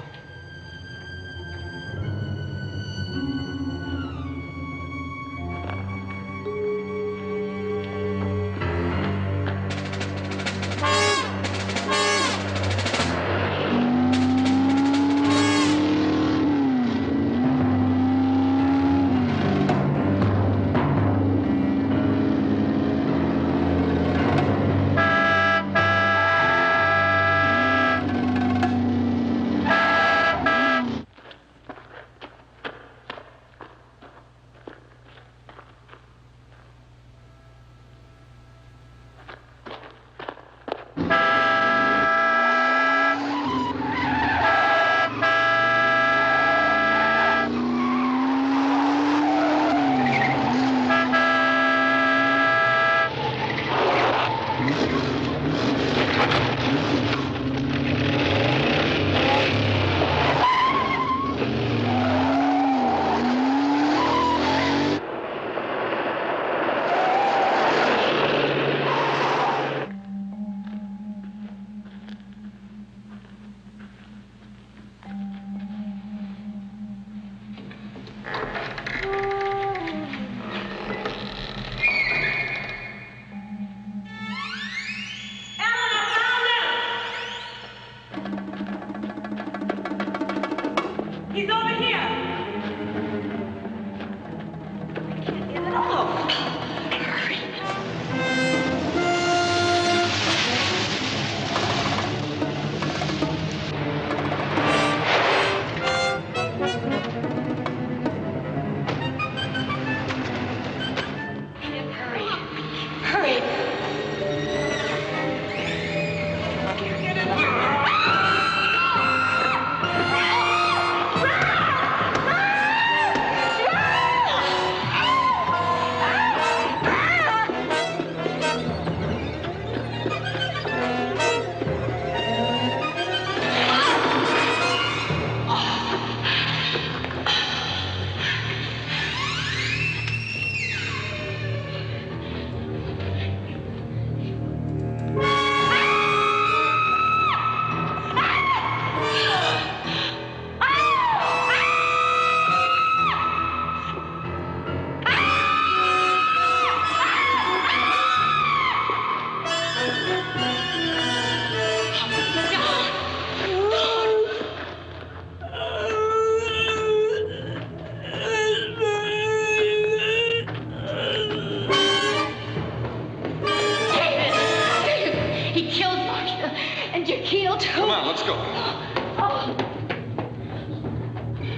He's over here. I can't get it off.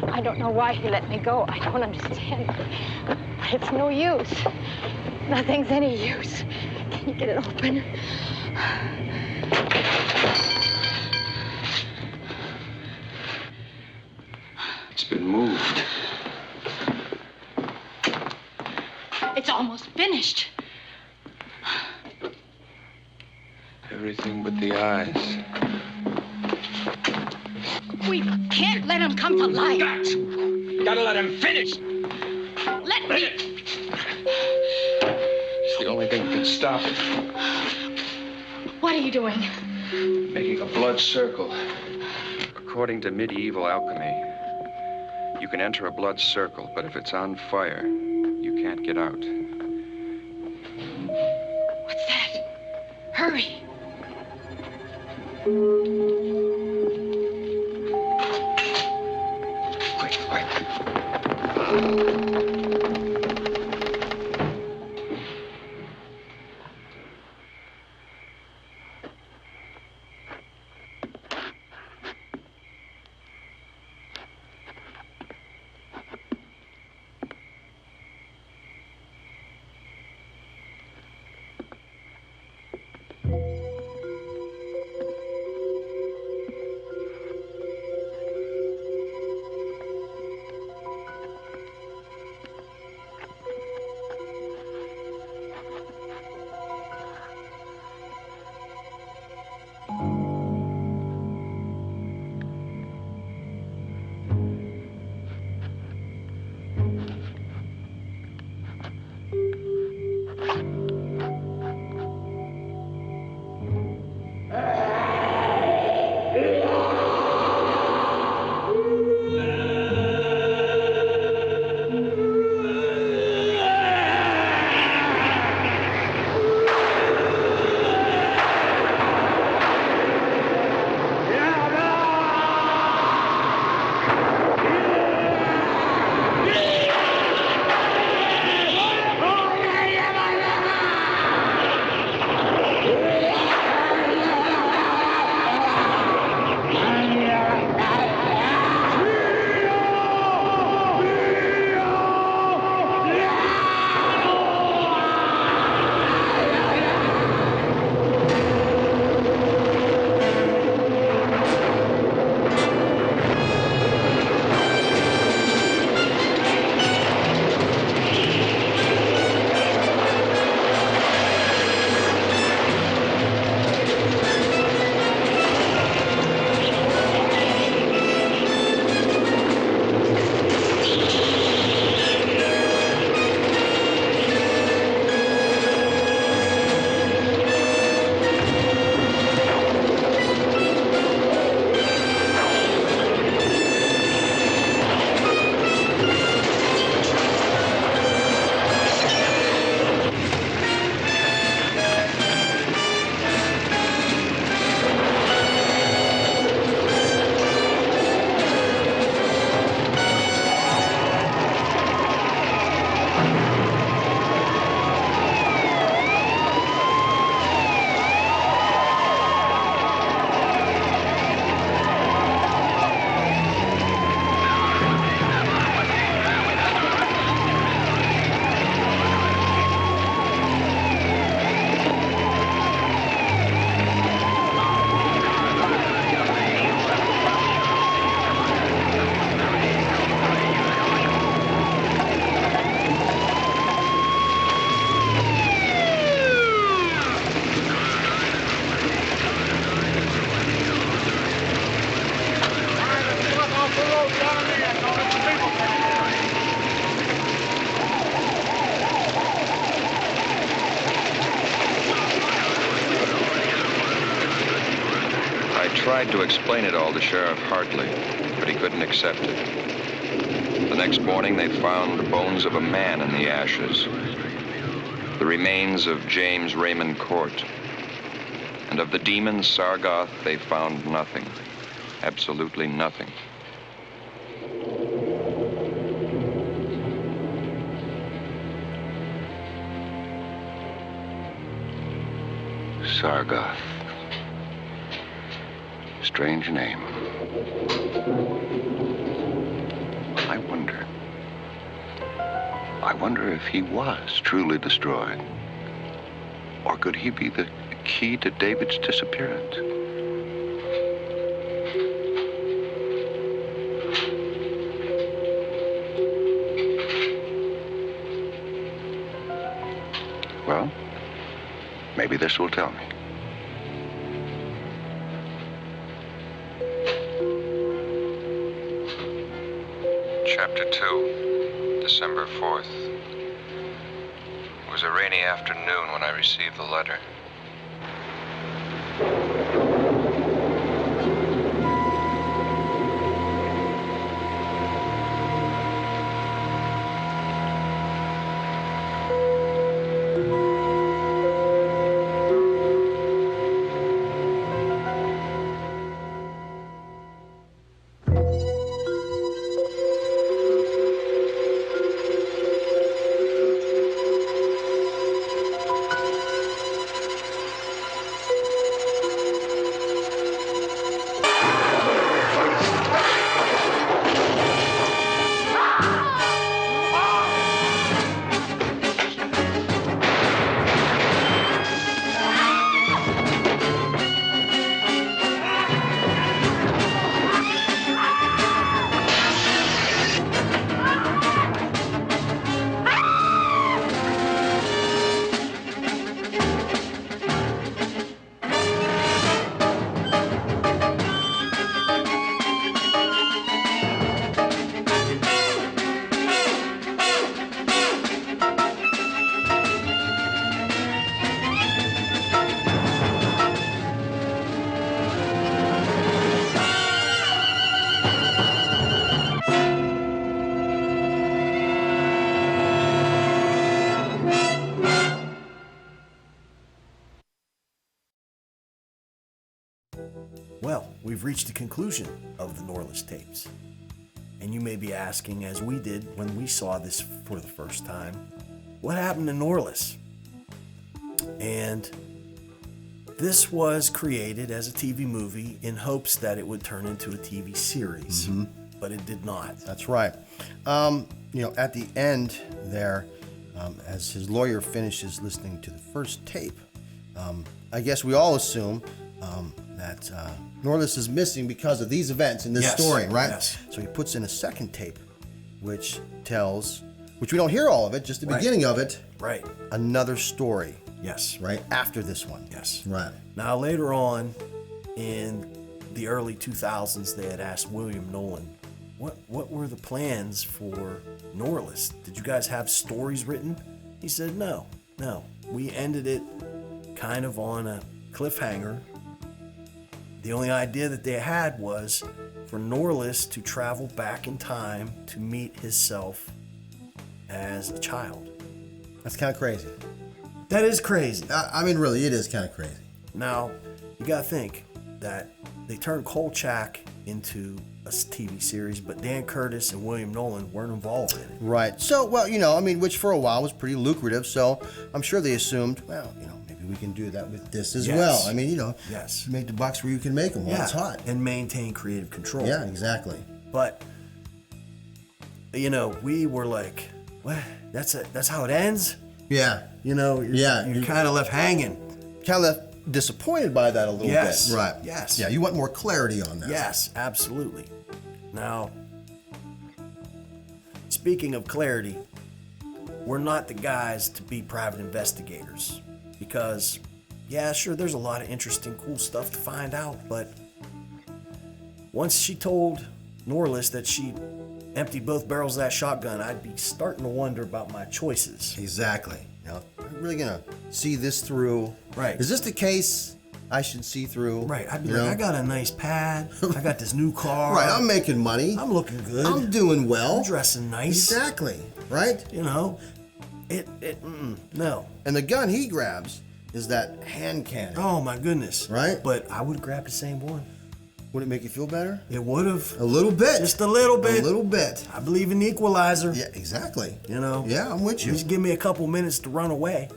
I don't know why he let me go. I don't understand. But it's no use. Nothing's any use. Can you get it open? It's been moved. It's almost finished. Everything but the eyes. We can't let him come to life. Gotta let him finish. Let me. It's the only thing that can stop it. What are you doing? Making a blood circle. According to medieval alchemy, you can enter a blood circle, but if it's on fire, you can't get out. What's that? Hurry. tried to explain it all to Sheriff Hartley, but he couldn't accept it. The next morning, they found the bones of a man in the ashes, the remains of James Raymond Cort, and of the demon Sargoth, they found nothing, absolutely nothing. Sargoth. Strange name. I wonder if he was truly destroyed. Or could he be the key to David's disappearance. Well, maybe this will tell me. Chapter 2, December 4th. It was a rainy afternoon when I received the letter. Well, we've reached the conclusion of the Norliss tapes. And you may be asking, as we did when we saw this for the first time, what happened to Norliss? And this was created as a TV movie in hopes that it would turn into a TV series, but it did not. That's right. At the end there, as his lawyer finishes listening to the first tape, I guess we all assume that Norliss is missing because of these events in this story, right? Yes. So he puts in a second tape, which we don't hear all of it, just the beginning of it. Right. Another story. Yes. Right after this one. Yes. Right. Now, later on in the early 2000s, they had asked William Nolan, what were the plans for Norliss? Did you guys have stories written? He said, no. We ended it kind of on a cliffhanger. The only idea that they had was for Norliss to travel back in time to meet himself as a child. That's kind of crazy. That is crazy. I mean, really, it is kind of crazy. Now, you got to think that they turned Kolchak into a TV series, but Dan Curtis and William Nolan weren't involved in it. Right. So, which for a while was pretty lucrative. So I'm sure they assumed, maybe we can do that with this as well. I mean, yes, make the bucks where you can make them while it's hot. And maintain creative control. Yeah, exactly. But, we were like, what? That's how it ends? Yeah. You're kind of left hanging. Kind of left disappointed by that a little bit. Right. Yes. Yeah, you want more clarity on that. Yes, absolutely. Now, speaking of clarity, we're not the guys to be private investigators because, sure, there's a lot of interesting, cool stuff to find out, but once she told Norliss that she emptied both barrels of that shotgun, I'd be starting to wonder about my choices. Exactly. I'm really going to see this through. Right. Is this the case I should see through? Right. I'd be like, I got a nice pad. I got this new car. Right. I'm making money. I'm looking good. I'm doing well. I'm dressing nice. Exactly. Right? No. And the gun he grabs is that hand cannon. Oh, my goodness. Right? But I would have grabbed the same one. Would it make you feel better? It would have. A little bit. Just a little bit. A little bit. I believe in the equalizer. Yeah, exactly. Yeah, I'm with you. Just give me a couple minutes to run away.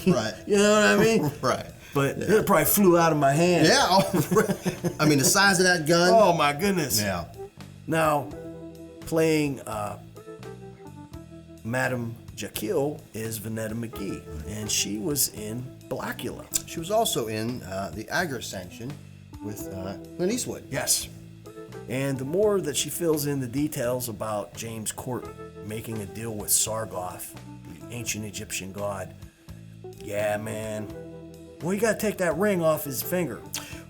Right. You know what I mean? Right. But it probably flew out of my hand. Yeah. I mean, the size of that gun. Oh, my goodness. Yeah. Now, playing Madame Jekyll is Vanetta McGee, and she was in Blackula. She was also in the Agar Sanction with Clint Eastwood. Yes. And the more that she fills in the details about James Cort making a deal with Sargoth, the ancient Egyptian god, yeah, man. Well, you gotta take that ring off his finger.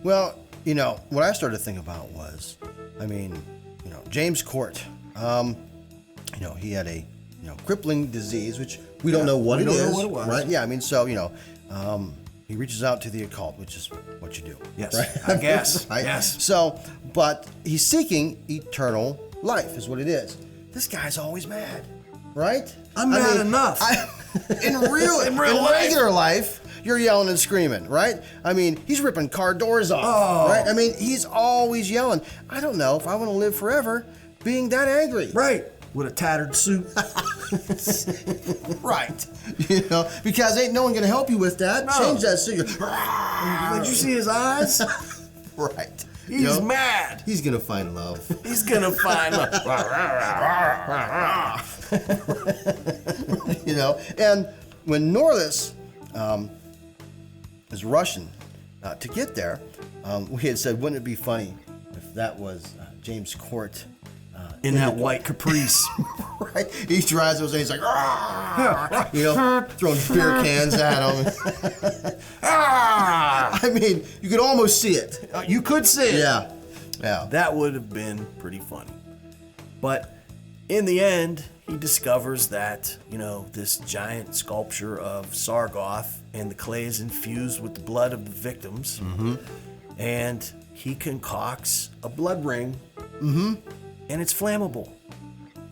Well, you know, what I started to think about was, I mean, you know, James Cort, you know, he had a, you know, crippling disease, which we don't know what it is. We don't know what it was. Right? Yeah, I mean, so, you know, he reaches out to the occult, which is what you do. Yes, right? I guess. Right? Yes. So, but he's seeking eternal life, is what it is. This guy's always mad, right? I'm mad enough. In regular life, you're yelling and screaming, right? I mean, he's ripping car doors off, right? I mean, he's always yelling. I don't know if I want to live forever being that angry. Right. With a tattered suit. Right. You know, because ain't no one gonna help you with that. No. Change that suit. Did you see his eyes? Right. He's You know, mad. He's gonna find love. He's gonna find love. You know, and when Norliss is rushing to get there, we had said, wouldn't it be funny if that was James Cort in that white Caprice? Right? He drives those and he's like, "Argh!" You know, throwing beer cans at him. I mean, you could almost see it. You could see it. Yeah. Yeah. That would have been pretty funny. But in the end, he discovers that, you know, this giant sculpture of Sargoth and the clay is infused with the blood of the victims. Mm-hmm. And he concocts a blood ring. Mm-hmm. And it's flammable.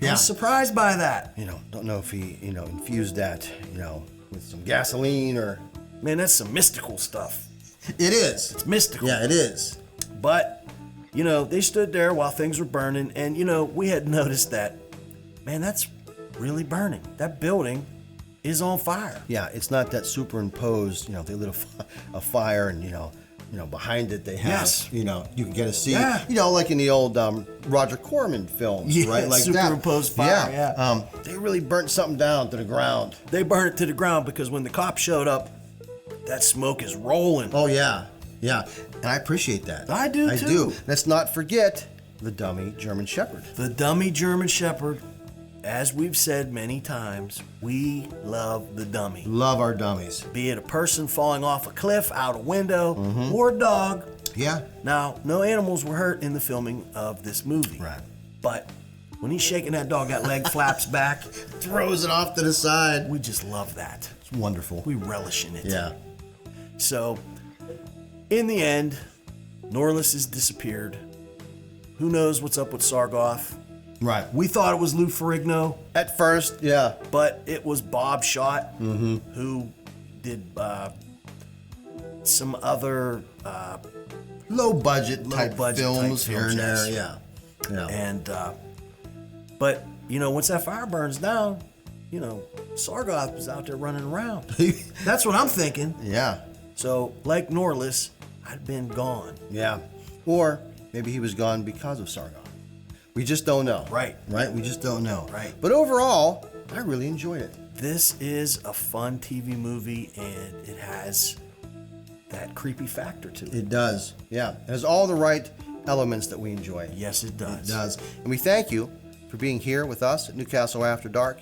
Yeah. I was surprised by that. You know, don't know if he, you know, infused that, you know, with some gasoline or... Man, that's some mystical stuff. It is. It's mystical. Yeah, it is. But, you know, they stood there while things were burning, and, you know, we had noticed that, man, that's really burning. That building is on fire. Yeah, it's not that superimposed, you know, they lit a fire and, you know, behind it they have, Yes. you know, you can get a scene, Yeah. you know, like in the old Roger Corman films, Yeah, right? Like superimposed that. fire, yeah. They really burnt something down to the ground. They burned it to the ground because when the cops showed up, that smoke is rolling. Oh, yeah. Yeah. And I appreciate that. I do, I too. do. Let's not forget the dummy German Shepherd. The dummy German Shepherd, as we've said many times, we love the dummy. Love our dummies. Be it a person falling off a cliff, out a window, or a dog. Yeah. Now, no animals were hurt in the filming of this movie. Right. But when he's shaking that dog, that leg flaps back, Throws it off to the side. we just love that. It's wonderful. We relish in it. Yeah. So, in the end, Norliss has disappeared. Who knows what's up with Sargoth? Right. We thought it was Lou Ferrigno, At first, yeah. but it was Bob Schott, who did some other Low budget type low-budget films type here films, and there, yes. yeah. And, but, you know, once that fire burns down, you know, Sargoth was out there running around. That's what I'm thinking. Yeah. So, like Norliss, I'd been gone. Yeah. Or maybe he was gone because of Sargon. We just don't know. Right. Right? We just don't know. Right. But overall, I really enjoyed it. This is a fun TV movie, and it has that creepy factor to it. It does. Yeah. It has all the right elements that we enjoy. Yes, it does. It does. And we thank you for being here with us at Newcastle After Dark.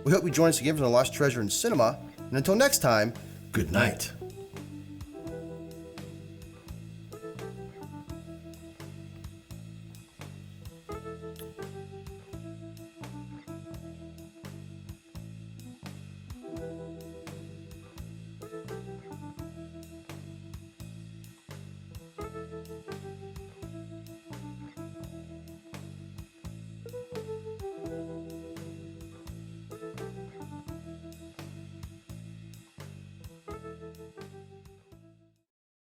We hope you join us again for the Lost Treasure in Cinema. And until next time, good night.